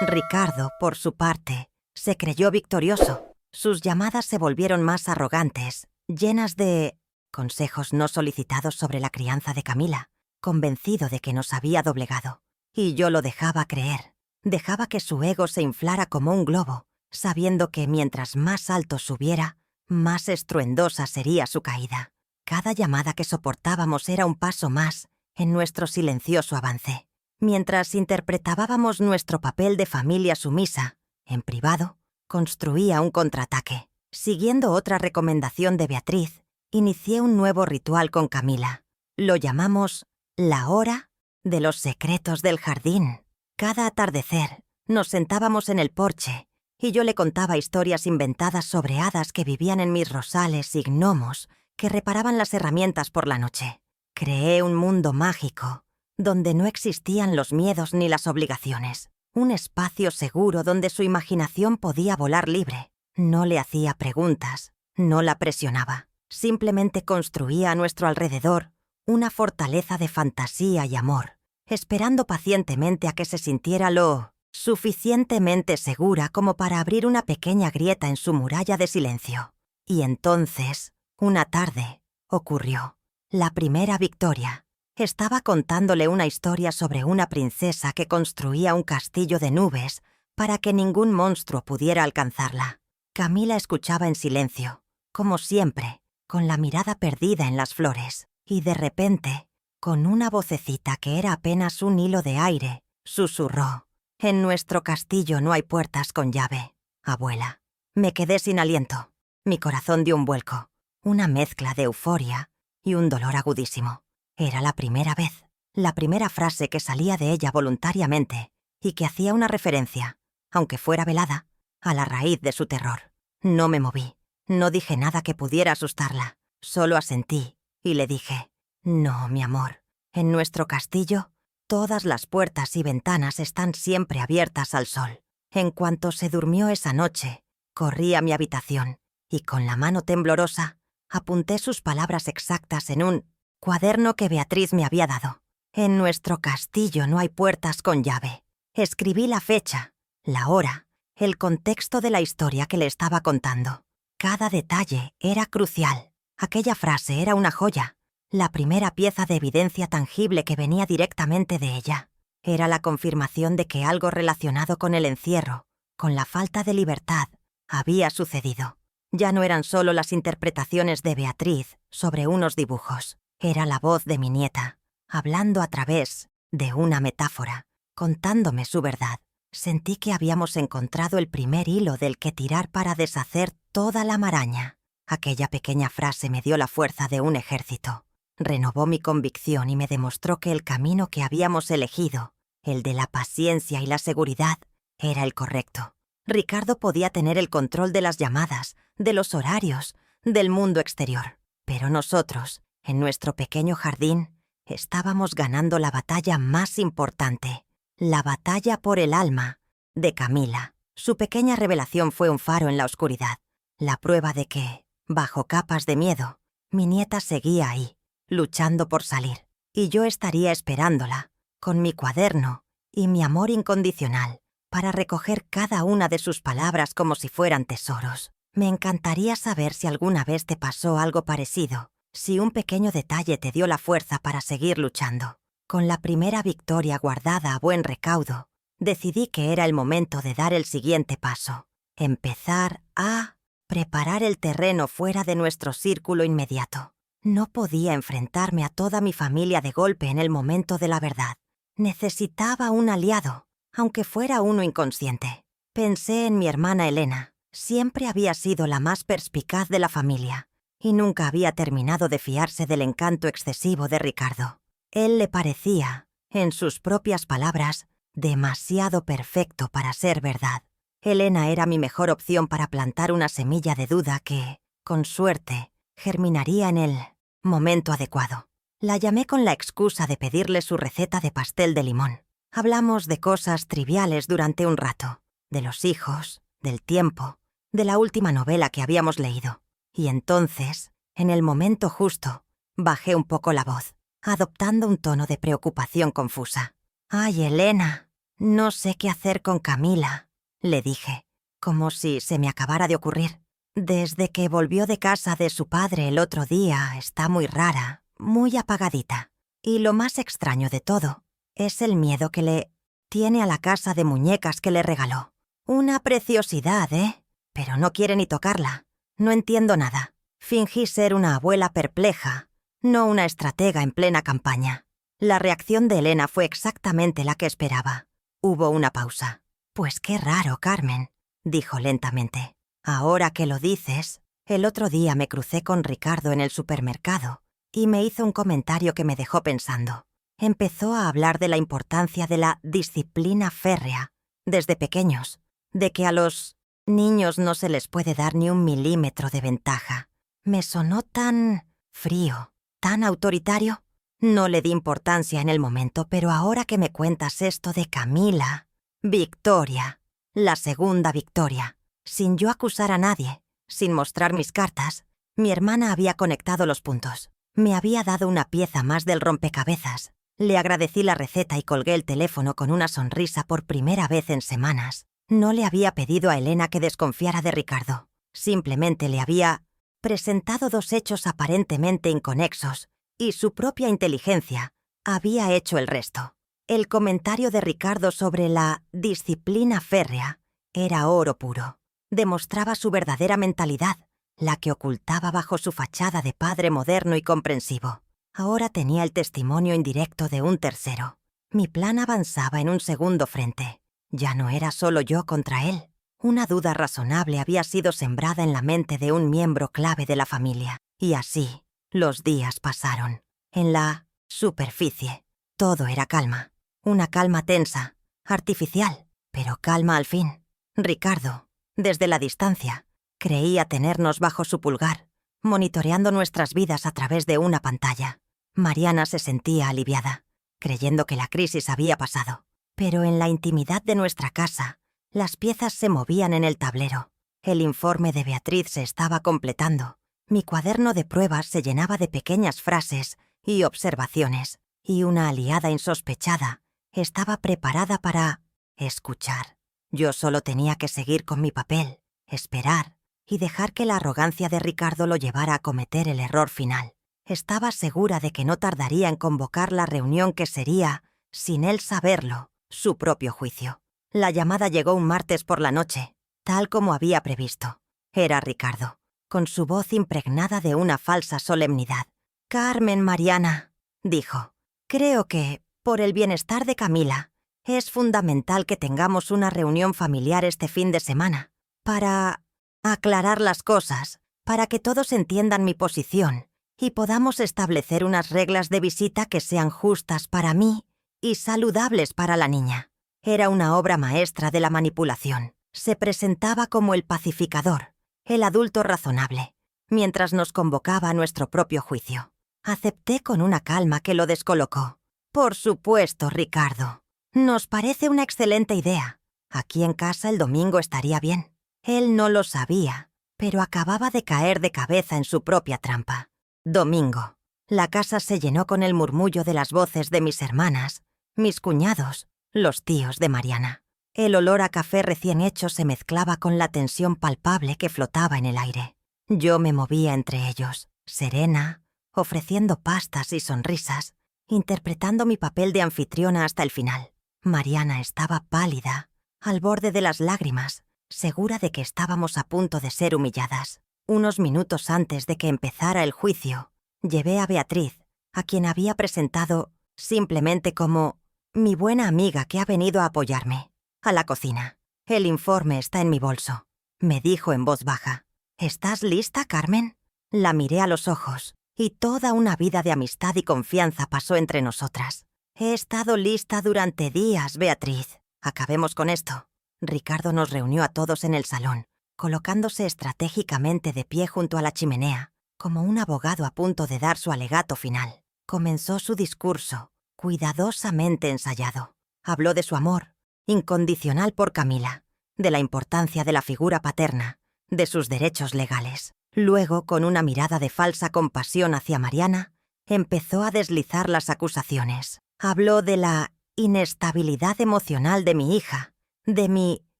Ricardo, por su parte, se creyó victorioso. Sus llamadas se volvieron más arrogantes, llenas de consejos no solicitados sobre la crianza de Camila, convencido de que nos había doblegado. Y yo lo dejaba creer. Dejaba que su ego se inflara como un globo, sabiendo que mientras más alto subiera, más estruendosa sería su caída. Cada llamada que soportábamos era un paso más en nuestro silencioso avance. Mientras interpretábamos nuestro papel de familia sumisa, en privado, construía un contraataque. Siguiendo otra recomendación de Beatriz, inicié un nuevo ritual con Camila. Lo llamamos la hora de los secretos del jardín. Cada atardecer nos sentábamos en el porche y yo le contaba historias inventadas sobre hadas que vivían en mis rosales y gnomos que reparaban las herramientas por la noche. Creé un mundo mágico donde no existían los miedos ni las obligaciones. Un espacio seguro donde su imaginación podía volar libre. No le hacía preguntas, no la presionaba. Simplemente construía a nuestro alrededor una fortaleza de fantasía y amor, esperando pacientemente a que se sintiera lo suficientemente segura como para abrir una pequeña grieta en su muralla de silencio. Y entonces, una tarde, ocurrió. La primera victoria. Estaba contándole una historia sobre una princesa que construía un castillo de nubes para que ningún monstruo pudiera alcanzarla. Camila escuchaba en silencio, como siempre, con la mirada perdida en las flores, y de repente, con una vocecita que era apenas un hilo de aire, susurró: «En nuestro castillo no hay puertas con llave, abuela». Me quedé sin aliento. Mi corazón dio un vuelco, una mezcla de euforia y un dolor agudísimo. Era la primera vez, la primera frase que salía de ella voluntariamente y que hacía una referencia, aunque fuera velada, a la raíz de su terror. No me moví, no dije nada que pudiera asustarla, solo asentí y le dije: «No, mi amor, en nuestro castillo todas las puertas y ventanas están siempre abiertas al sol». En cuanto se durmió esa noche, corrí a mi habitación y con la mano temblorosa apunté sus palabras exactas en un cuaderno que Beatriz me había dado. «En nuestro castillo no hay puertas con llave». Escribí la fecha, la hora, el contexto de la historia que le estaba contando. Cada detalle era crucial. Aquella frase era una joya, la primera pieza de evidencia tangible que venía directamente de ella. Era la confirmación de que algo relacionado con el encierro, con la falta de libertad, había sucedido. Ya no eran solo las interpretaciones de Beatriz sobre unos dibujos. Era la voz de mi nieta, hablando a través de una metáfora, contándome su verdad. Sentí que habíamos encontrado el primer hilo del que tirar para deshacer toda la maraña. Aquella pequeña frase me dio la fuerza de un ejército. Renovó mi convicción y me demostró que el camino que habíamos elegido, el de la paciencia y la seguridad, era el correcto. Ricardo podía tener el control de las llamadas, de los horarios, del mundo exterior. Pero nosotros, en nuestro pequeño jardín, estábamos ganando la batalla más importante. La batalla por el alma de Camila. Su pequeña revelación fue un faro en la oscuridad. La prueba de que, bajo capas de miedo, mi nieta seguía ahí, luchando por salir. Y yo estaría esperándola, con mi cuaderno y mi amor incondicional, para recoger cada una de sus palabras como si fueran tesoros. Me encantaría saber si alguna vez te pasó algo parecido, si un pequeño detalle te dio la fuerza para seguir luchando. Con la primera victoria guardada a buen recaudo, decidí que era el momento de dar el siguiente paso. Empezar a preparar el terreno fuera de nuestro círculo inmediato. No podía enfrentarme a toda mi familia de golpe en el momento de la verdad. Necesitaba un aliado, aunque fuera uno inconsciente. Pensé en mi hermana Elena. Siempre había sido la más perspicaz de la familia y nunca había terminado de fiarse del encanto excesivo de Ricardo. Él le parecía, en sus propias palabras, demasiado perfecto para ser verdad. Elena era mi mejor opción para plantar una semilla de duda que, con suerte, germinaría en el momento adecuado. La llamé con la excusa de pedirle su receta de pastel de limón. Hablamos de cosas triviales durante un rato, de los hijos, del tiempo, de la última novela que habíamos leído. Y entonces, en el momento justo, bajé un poco la voz, adoptando un tono de preocupación confusa. «Ay, Elena, no sé qué hacer con Camila», le dije, como si se me acabara de ocurrir. «Desde que volvió de casa de su padre el otro día está muy rara, muy apagadita. Y lo más extraño de todo es el miedo que le tiene a la casa de muñecas que le regaló. Una preciosidad, ¿eh? Pero no quiere ni tocarla. No entiendo nada. Fingí ser una abuela perpleja, no una estratega en plena campaña. La reacción de Elena fue exactamente la que esperaba. Hubo una pausa. «Pues qué raro, Carmen», dijo lentamente. «Ahora que lo dices, el otro día me crucé con Ricardo en el supermercado y me hizo un comentario que me dejó pensando. Empezó a hablar de la importancia de la disciplina férrea desde pequeños, de que a los niños no se les puede dar ni un milímetro de ventaja. Me sonó tan frío, tan autoritario. No le di importancia en el momento, pero ahora que me cuentas esto de Camila... Victoria, la segunda Victoria. Sin yo acusar a nadie, sin mostrar mis cartas, mi hermana había conectado los puntos. Me había dado una pieza más del rompecabezas. Le agradecí la receta y colgué el teléfono con una sonrisa por primera vez en semanas. No le había pedido a Elena que desconfiara de Ricardo. Simplemente le había presentado dos hechos aparentemente inconexos y su propia inteligencia había hecho el resto. El comentario de Ricardo sobre la disciplina férrea era oro puro. Demostraba su verdadera mentalidad, la que ocultaba bajo su fachada de padre moderno y comprensivo. Ahora tenía el testimonio indirecto de un tercero. Mi plan avanzaba en un segundo frente. Ya no era solo yo contra él. Una duda razonable había sido sembrada en la mente de un miembro clave de la familia. Y así, los días pasaron. En la superficie, todo era calma. Una calma tensa, artificial, pero calma al fin. Ricardo, desde la distancia, creía tenernos bajo su pulgar, monitoreando nuestras vidas a través de una pantalla. Mariana se sentía aliviada, creyendo que la crisis había pasado. Pero en la intimidad de nuestra casa, las piezas se movían en el tablero. El informe de Beatriz se estaba completando. Mi cuaderno de pruebas se llenaba de pequeñas frases y observaciones, y una aliada insospechada estaba preparada para escuchar. Yo solo tenía que seguir con mi papel, esperar y dejar que la arrogancia de Ricardo lo llevara a cometer el error final. Estaba segura de que no tardaría en convocar la reunión que sería, sin él saberlo, su propio juicio. La llamada llegó un martes por la noche, tal como había previsto. Era Ricardo, con su voz impregnada de una falsa solemnidad. «Carmen, Mariana», dijo, «creo que, por el bienestar de Camila, es fundamental que tengamos una reunión familiar este fin de semana, para aclarar las cosas, para que todos entiendan mi posición y podamos establecer unas reglas de visita que sean justas para mí y saludables para la niña». Era una obra maestra de la manipulación. Se presentaba como el pacificador, el adulto razonable, mientras nos convocaba a nuestro propio juicio. Acepté con una calma que lo descolocó. «Por supuesto, Ricardo. Nos parece una excelente idea. Aquí en casa el domingo estaría bien». Él no lo sabía, pero acababa de caer de cabeza en su propia trampa. Domingo. La casa se llenó con el murmullo de las voces de mis hermanas, mis cuñados, los tíos de Mariana. El olor a café recién hecho se mezclaba con la tensión palpable que flotaba en el aire. Yo me movía entre ellos, serena, ofreciendo pastas y sonrisas, interpretando mi papel de anfitriona hasta el final. Mariana estaba pálida, al borde de las lágrimas, segura de que estábamos a punto de ser humilladas. Unos minutos antes de que empezara el juicio, llevé a Beatriz, a quien había presentado simplemente como mi buena amiga que ha venido a apoyarme, a la cocina. «El informe está en mi bolso», me dijo en voz baja. «¿Estás lista, Carmen?» La miré a los ojos, y toda una vida de amistad y confianza pasó entre nosotras. «He estado lista durante días, Beatriz. Acabemos con esto». Ricardo nos reunió a todos en el salón, colocándose estratégicamente de pie junto a la chimenea, como un abogado a punto de dar su alegato final. Comenzó su discurso, cuidadosamente ensayado. Habló de su amor incondicional por Camila, de la importancia de la figura paterna, de sus derechos legales. Luego, con una mirada de falsa compasión hacia Mariana, empezó a deslizar las acusaciones. Habló de la inestabilidad emocional de mi hija, de mi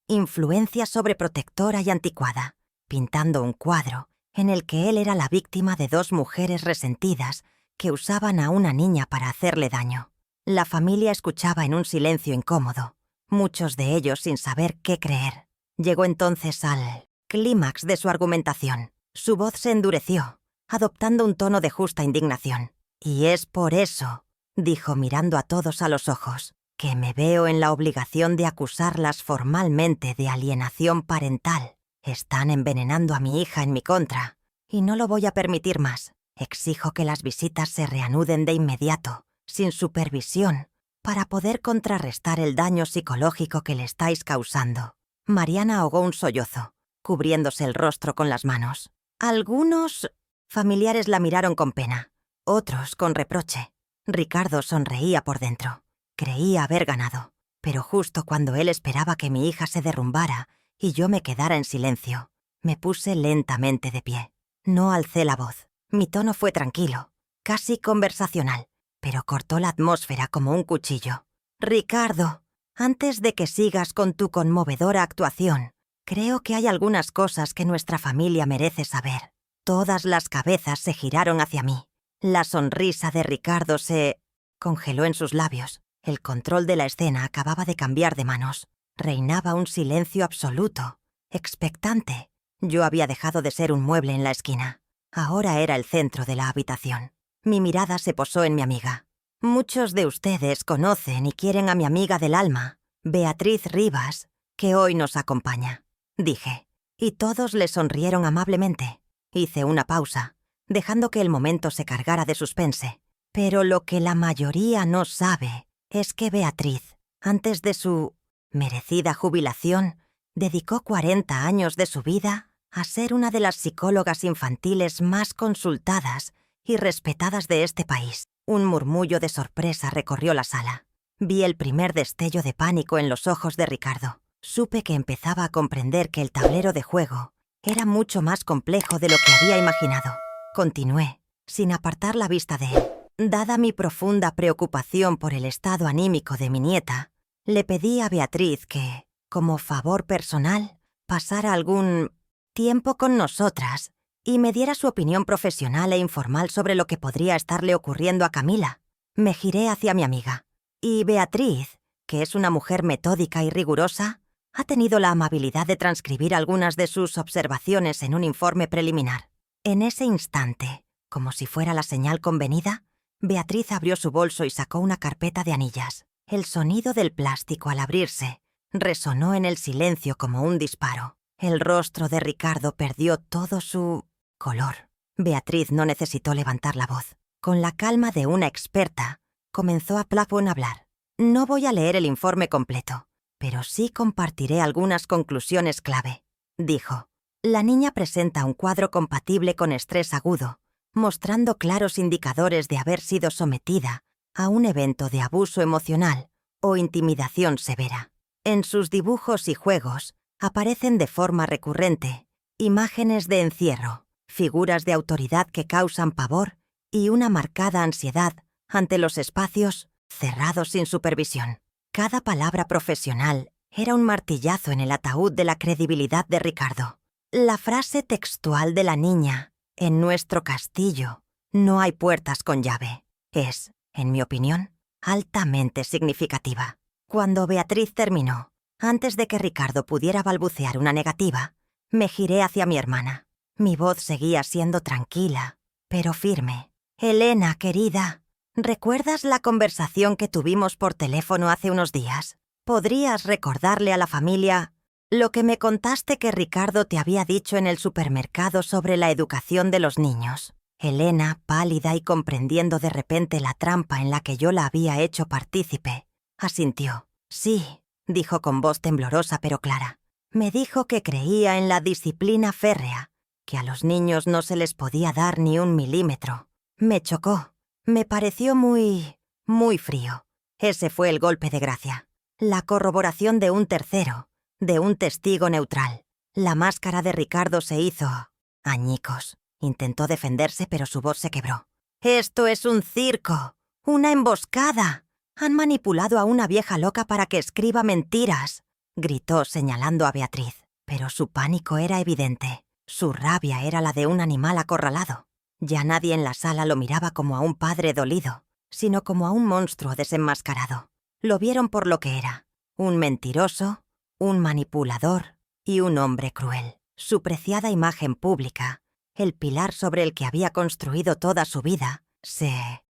influencia sobreprotectora y anticuada, pintando un cuadro en el que él era la víctima de dos mujeres resentidas que usaban a una niña para hacerle daño. La familia escuchaba en un silencio incómodo, muchos de ellos sin saber qué creer. Llegó entonces al clímax de su argumentación. Su voz se endureció, adoptando un tono de justa indignación. «Y es por eso», dijo mirando a todos a los ojos, «que me veo en la obligación de acusarlas formalmente de alienación parental. Están envenenando a mi hija en mi contra, y no lo voy a permitir más. Exijo que las visitas se reanuden de inmediato, sin supervisión, para poder contrarrestar el daño psicológico que le estáis causando». Mariana ahogó un sollozo, cubriéndose el rostro con las manos. Algunos familiares la miraron con pena, otros con reproche. Ricardo sonreía por dentro. Creía haber ganado, pero justo cuando él esperaba que mi hija se derrumbara y yo me quedara en silencio, me puse lentamente de pie. No alcé la voz. Mi tono fue tranquilo, casi conversacional, pero cortó la atmósfera como un cuchillo. «Ricardo, antes de que sigas con tu conmovedora actuación, creo que hay algunas cosas que nuestra familia merece saber». Todas las cabezas se giraron hacia mí. La sonrisa de Ricardo se congeló en sus labios. El control de la escena acababa de cambiar de manos. Reinaba un silencio absoluto, expectante. Yo había dejado de ser un mueble en la esquina. Ahora era el centro de la habitación. Mi mirada se posó en mi amiga. «Muchos de ustedes conocen y quieren a mi amiga del alma, Beatriz Rivas, que hoy nos acompaña», dije. Y todos le sonrieron amablemente. Hice una pausa, dejando que el momento se cargara de suspense. Pero lo que la mayoría no sabe es que Beatriz, antes de su merecida jubilación, dedicó 40 años de su vida a ser una de las psicólogas infantiles más consultadas y respetadas de este país. Un murmullo de sorpresa recorrió la sala. Vi el primer destello de pánico en los ojos de Ricardo. Supe que empezaba a comprender que el tablero de juego era mucho más complejo de lo que había imaginado. Continué, sin apartar la vista de él. Dada mi profunda preocupación por el estado anímico de mi nieta, le pedí a Beatriz que, como favor personal, pasara algún tiempo con nosotras y me diera su opinión profesional e informal sobre lo que podría estarle ocurriendo a Camila. Me giré hacia mi amiga. Y Beatriz, que es una mujer metódica y rigurosa, ha tenido la amabilidad de transcribir algunas de sus observaciones en un informe preliminar. En ese instante, como si fuera la señal convenida, Beatriz abrió su bolso y sacó una carpeta de anillas. El sonido del plástico al abrirse resonó en el silencio como un disparo. El rostro de Ricardo perdió todo su color. Beatriz no necesitó levantar la voz. Con la calma de una experta, comenzó a hablar. «No voy a leer el informe completo, pero sí compartiré algunas conclusiones clave», dijo. «La niña presenta un cuadro compatible con estrés agudo, mostrando claros indicadores de haber sido sometida a un evento de abuso emocional o intimidación severa. En sus dibujos y juegos aparecen de forma recurrente imágenes de encierro, figuras de autoridad que causan pavor y una marcada ansiedad ante los espacios cerrados sin supervisión». Cada palabra profesional era un martillazo en el ataúd de la credibilidad de Ricardo. La frase textual de la niña, «En nuestro castillo no hay puertas con llave», es, en mi opinión, altamente significativa. Cuando Beatriz terminó, antes de que Ricardo pudiera balbucear una negativa, me giré hacia mi hermana. Mi voz seguía siendo tranquila, pero firme. «Elena, querida, ¿recuerdas la conversación que tuvimos por teléfono hace unos días? ¿Podrías recordarle a la familia lo que me contaste que Ricardo te había dicho en el supermercado sobre la educación de los niños?» Elena, pálida y comprendiendo de repente la trampa en la que yo la había hecho partícipe, asintió. «Sí», dijo con voz temblorosa pero clara. «Me dijo que creía en la disciplina férrea, que a los niños no se les podía dar ni un milímetro. Me chocó. Me pareció muy frío. Ese fue el golpe de gracia. La corroboración de un tercero, de un testigo neutral. La máscara de Ricardo se hizo añicos. Intentó defenderse, pero su voz se quebró. «Esto es un circo, una emboscada. Han manipulado a una vieja loca para que escriba mentiras», gritó señalando a Beatriz. Pero su pánico era evidente. Su rabia era la de un animal acorralado. Ya nadie en la sala lo miraba como a un padre dolido, sino como a un monstruo desenmascarado. Lo vieron por lo que era: un mentiroso, un manipulador y un hombre cruel. Su preciada imagen pública El pilar sobre el que había construido toda su vida se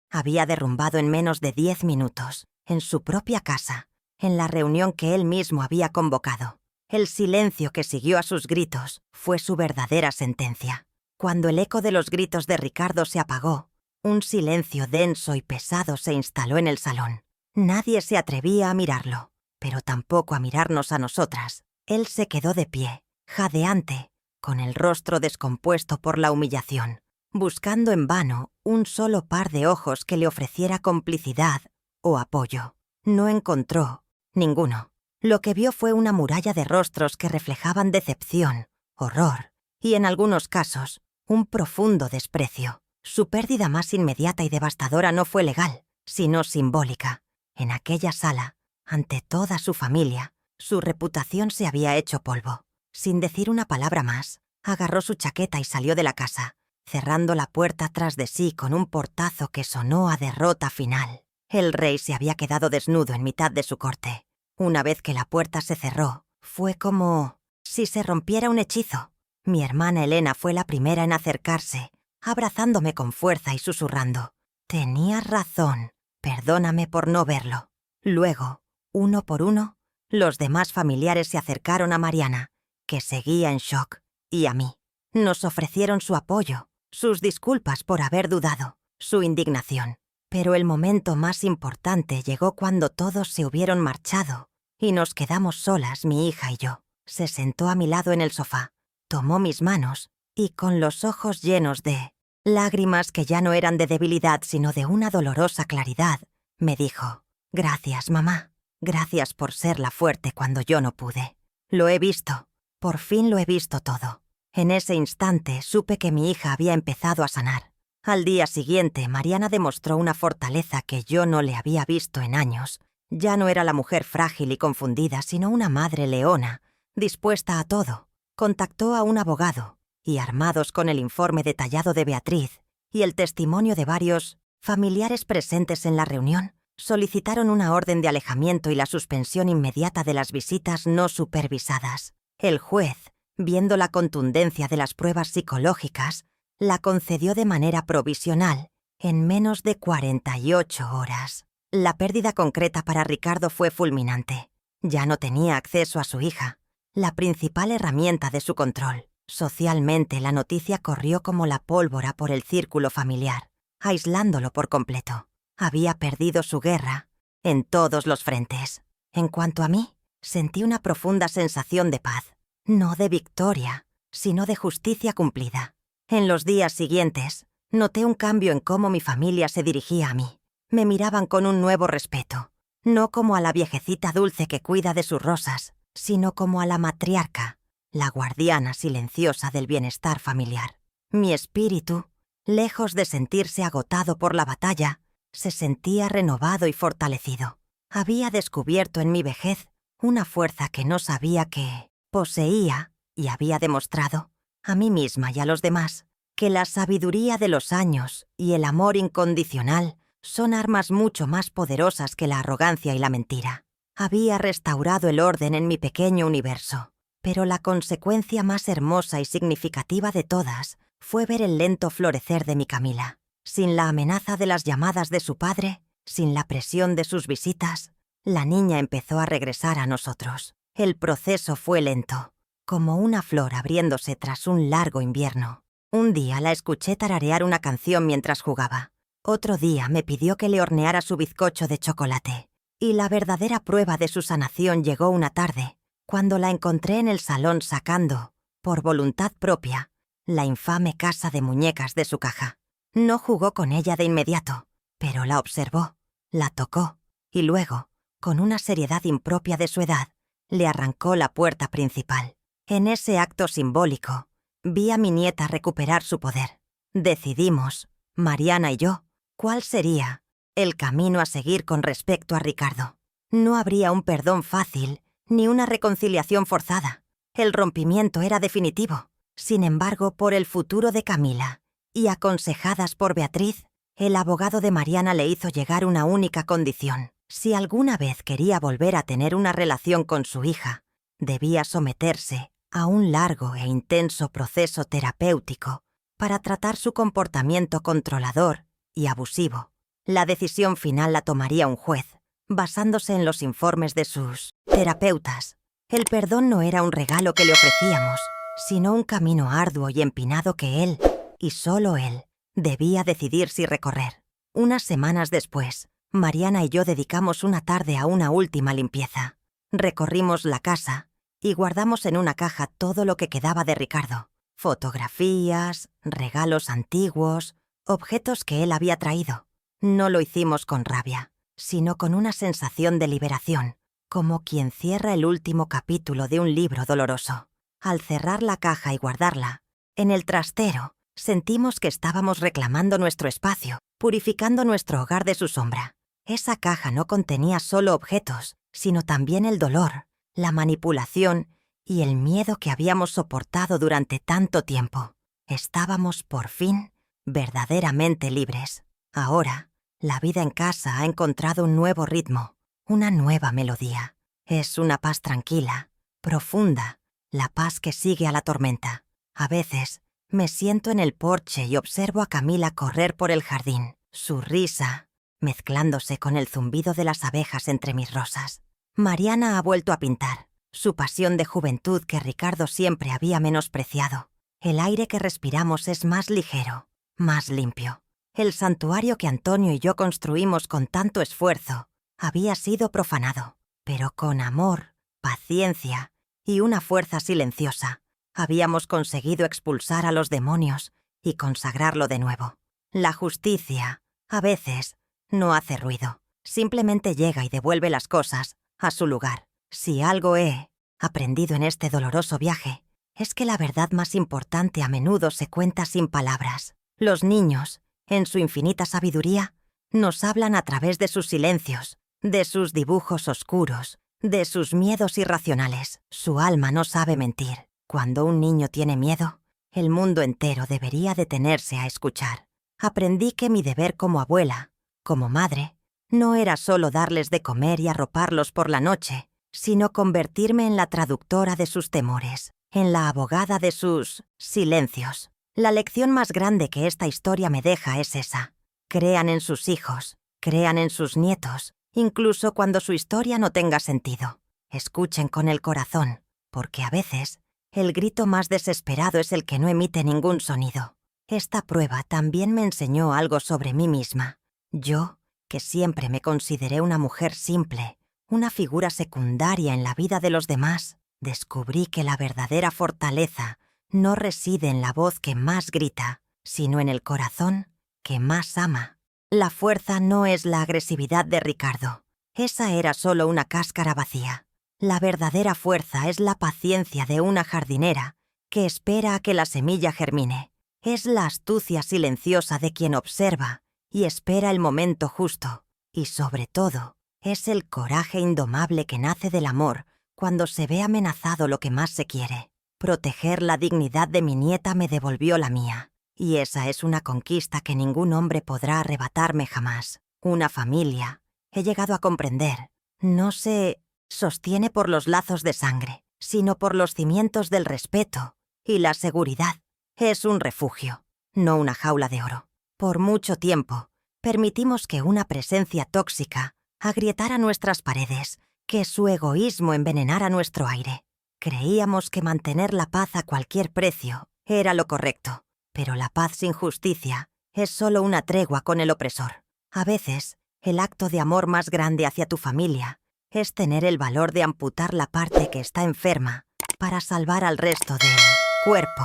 había derrumbado en menos de 10 minutos, en su propia casa, en la reunión que él mismo había convocado. El silencio que siguió a sus gritos fue su verdadera sentencia. Cuando el eco de los gritos de Ricardo se apagó, un silencio denso y pesado se instaló en el salón. Nadie se atrevía a mirarlo, pero tampoco a mirarnos a nosotras. Él se quedó de pie, jadeante, con el rostro descompuesto por la humillación, buscando en vano un solo par de ojos que le ofreciera complicidad o apoyo. No encontró ninguno. Lo que vio fue una muralla de rostros que reflejaban decepción, horror y, en algunos casos, un profundo desprecio. Su pérdida más inmediata y devastadora no fue legal, sino simbólica. En aquella sala, ante toda su familia, su reputación se había hecho polvo. Sin decir una palabra más, agarró su chaqueta y salió de la casa, cerrando la puerta tras de sí con un portazo que sonó a derrota final. El rey se había quedado desnudo en mitad de su corte. Una vez que la puerta se cerró, fue como si se rompiera un hechizo. Mi hermana Elena fue la primera en acercarse, abrazándome con fuerza y susurrando: «Tenías razón, perdóname por no verlo». Luego, uno por uno, los demás familiares se acercaron a Mariana, que seguía en shock, y a mí. Nos ofrecieron su apoyo, sus disculpas por haber dudado, su indignación. Pero el momento más importante llegó cuando todos se hubieron marchado y nos quedamos solas, mi hija y yo. Se sentó a mi lado en el sofá, tomó mis manos y, con los ojos llenos de lágrimas que ya no eran de debilidad sino de una dolorosa claridad, me dijo: «Gracias, mamá. Gracias por ser la fuerte cuando yo no pude. Lo he visto. Por fin lo he visto todo». En ese instante supe que mi hija había empezado a sanar. Al día siguiente, Mariana demostró una fortaleza que yo no le había visto en años. Ya no era la mujer frágil y confundida, sino una madre leona, dispuesta a todo. Contactó a un abogado y, armados con el informe detallado de Beatriz y el testimonio de varios familiares presentes en la reunión, solicitaron una orden de alejamiento y la suspensión inmediata de las visitas no supervisadas. El juez, viendo la contundencia de las pruebas psicológicas, la concedió de manera provisional en menos de 48 horas. La pérdida concreta para Ricardo fue fulminante. Ya no tenía acceso a su hija, la principal herramienta de su control. Socialmente, la noticia corrió como la pólvora por el círculo familiar, aislándolo por completo. Había perdido su guerra en todos los frentes. En cuanto a mí, sentí una profunda sensación de paz, no de victoria, sino de justicia cumplida. En los días siguientes, noté un cambio en cómo mi familia se dirigía a mí. Me miraban con un nuevo respeto, no como a la viejecita dulce que cuida de sus rosas, sino como a la matriarca, la guardiana silenciosa del bienestar familiar. Mi espíritu, lejos de sentirse agotado por la batalla, se sentía renovado y fortalecido. Había descubierto en mi vejez una fuerza que no sabía que poseía, y había demostrado a mí misma y a los demás que la sabiduría de los años y el amor incondicional son armas mucho más poderosas que la arrogancia y la mentira. Había restaurado el orden en mi pequeño universo, pero la consecuencia más hermosa y significativa de todas fue ver el lento florecer de mi Camila. Sin la amenaza de las llamadas de su padre, sin la presión de sus visitas, la niña empezó a regresar a nosotros. El proceso fue lento, como una flor abriéndose tras un largo invierno. Un día la escuché tararear una canción mientras jugaba. Otro día me pidió que le horneara su bizcocho de chocolate. Y la verdadera prueba de su sanación llegó una tarde, cuando la encontré en el salón sacando, por voluntad propia, la infame casa de muñecas de su caja. No jugó con ella de inmediato, pero la observó, la tocó, y luego, con una seriedad impropia de su edad, le arrancó la puerta principal. En ese acto simbólico, vi a mi nieta recuperar su poder. Decidimos, Mariana y yo, cuál sería el camino a seguir con respecto a Ricardo. No habría un perdón fácil ni una reconciliación forzada. El rompimiento era definitivo. Sin embargo, por el futuro de Camila, y aconsejadas por Beatriz, el abogado de Mariana le hizo llegar una única condición. Si alguna vez quería volver a tener una relación con su hija, debía someterse a un largo e intenso proceso terapéutico para tratar su comportamiento controlador y abusivo. La decisión final la tomaría un juez, basándose en los informes de sus terapeutas. El perdón no era un regalo que le ofrecíamos, sino un camino arduo y empinado que él, y solo él, debía decidir si recorrer. Unas semanas después, Mariana y yo dedicamos una tarde a una última limpieza. Recorrimos la casa y guardamos en una caja todo lo que quedaba de Ricardo. Fotografías, regalos antiguos, objetos que él había traído. No lo hicimos con rabia, sino con una sensación de liberación, como quien cierra el último capítulo de un libro doloroso. Al cerrar la caja y guardarla, en el trastero, sentimos que estábamos reclamando nuestro espacio, purificando nuestro hogar de su sombra. Esa caja no contenía solo objetos, sino también el dolor, la manipulación y el miedo que habíamos soportado durante tanto tiempo. Estábamos, por fin, verdaderamente libres. Ahora, la vida en casa ha encontrado un nuevo ritmo, una nueva melodía. Es una paz tranquila, profunda, la paz que sigue a la tormenta. A veces, me siento en el porche y observo a Camila correr por el jardín, su risa mezclándose con el zumbido de las abejas entre mis rosas. Mariana ha vuelto a pintar, su pasión de juventud que Ricardo siempre había menospreciado. El aire que respiramos es más ligero, más limpio. El santuario que Antonio y yo construimos con tanto esfuerzo había sido profanado, pero con amor, paciencia y una fuerza silenciosa habíamos conseguido expulsar a los demonios y consagrarlo de nuevo. La justicia, a veces, no hace ruido, simplemente llega y devuelve las cosas a su lugar. Si algo he aprendido en este doloroso viaje, es que la verdad más importante a menudo se cuenta sin palabras. Los niños, en su infinita sabiduría, nos hablan a través de sus silencios, de sus dibujos oscuros, de sus miedos irracionales. Su alma no sabe mentir. Cuando un niño tiene miedo, el mundo entero debería detenerse a escuchar. Aprendí que mi deber como abuela, como madre, no era solo darles de comer y arroparlos por la noche, sino convertirme en la traductora de sus temores, en la abogada de sus silencios. La lección más grande que esta historia me deja es esa. Crean en sus hijos, crean en sus nietos, incluso cuando su historia no tenga sentido. Escuchen con el corazón, porque a veces el grito más desesperado es el que no emite ningún sonido. Esta prueba también me enseñó algo sobre mí misma. Yo, que siempre me consideré una mujer simple, una figura secundaria en la vida de los demás, descubrí que la verdadera fortaleza no reside en la voz que más grita, sino en el corazón que más ama. La fuerza no es la agresividad de Ricardo. Esa era solo una cáscara vacía. La verdadera fuerza es la paciencia de una jardinera que espera a que la semilla germine. Es la astucia silenciosa de quien observa y espera el momento justo. Y sobre todo, es el coraje indomable que nace del amor cuando se ve amenazado lo que más se quiere. Proteger la dignidad de mi nieta me devolvió la mía. Y esa es una conquista que ningún hombre podrá arrebatarme jamás. Una familia, he llegado a comprender, no se sostiene por los lazos de sangre, sino por los cimientos del respeto y la seguridad. Es un refugio, no una jaula de oro. Por mucho tiempo, permitimos que una presencia tóxica agrietara nuestras paredes, que su egoísmo envenenara nuestro aire. Creíamos que mantener la paz a cualquier precio era lo correcto, pero la paz sin justicia es solo una tregua con el opresor. A veces, el acto de amor más grande hacia tu familia es tener el valor de amputar la parte que está enferma para salvar al resto del cuerpo.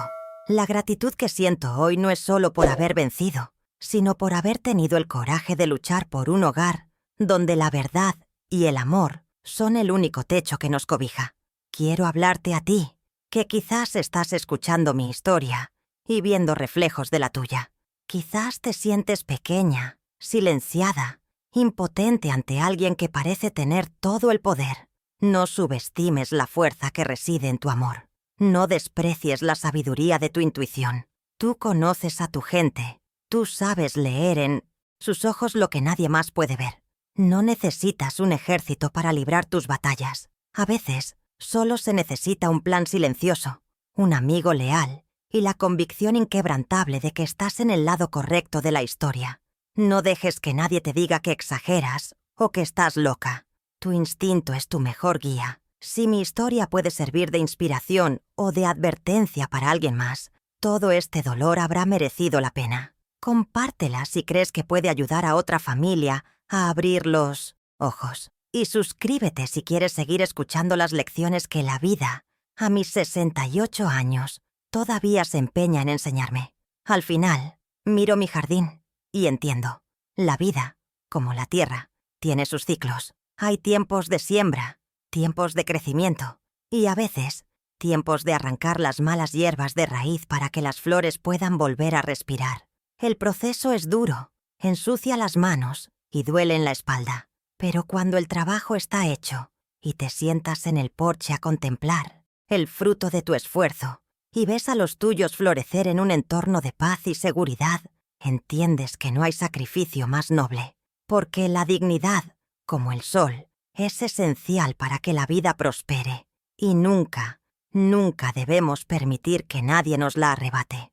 La gratitud que siento hoy no es solo por haber vencido, sino por haber tenido el coraje de luchar por un hogar donde la verdad y el amor son el único techo que nos cobija. Quiero hablarte a ti, que quizás estás escuchando mi historia y viendo reflejos de la tuya. Quizás te sientes pequeña, silenciada, impotente ante alguien que parece tener todo el poder. No subestimes la fuerza que reside en tu amor. No desprecies la sabiduría de tu intuición. Tú conoces a tu gente. Tú sabes leer en sus ojos lo que nadie más puede ver. No necesitas un ejército para librar tus batallas. A veces, solo se necesita un plan silencioso, un amigo leal y la convicción inquebrantable de que estás en el lado correcto de la historia. No dejes que nadie te diga que exageras o que estás loca. Tu instinto es tu mejor guía. Si mi historia puede servir de inspiración o de advertencia para alguien más, todo este dolor habrá merecido la pena. Compártela si crees que puede ayudar a otra familia a abrir los ojos. Y suscríbete si quieres seguir escuchando las lecciones que la vida, a mis 68 años, todavía se empeña en enseñarme. Al final, miro mi jardín y entiendo. La vida, como la tierra, tiene sus ciclos. Hay tiempos de siembra, tiempos de crecimiento y a veces tiempos de arrancar las malas hierbas de raíz para que las flores puedan volver a respirar. El proceso es duro, ensucia las manos y duele en la espalda. Pero cuando el trabajo está hecho y te sientas en el porche a contemplar el fruto de tu esfuerzo y ves a los tuyos florecer en un entorno de paz y seguridad, entiendes que no hay sacrificio más noble, porque la dignidad, como el sol, es esencial para que la vida prospere y nunca, nunca debemos permitir que nadie nos la arrebate.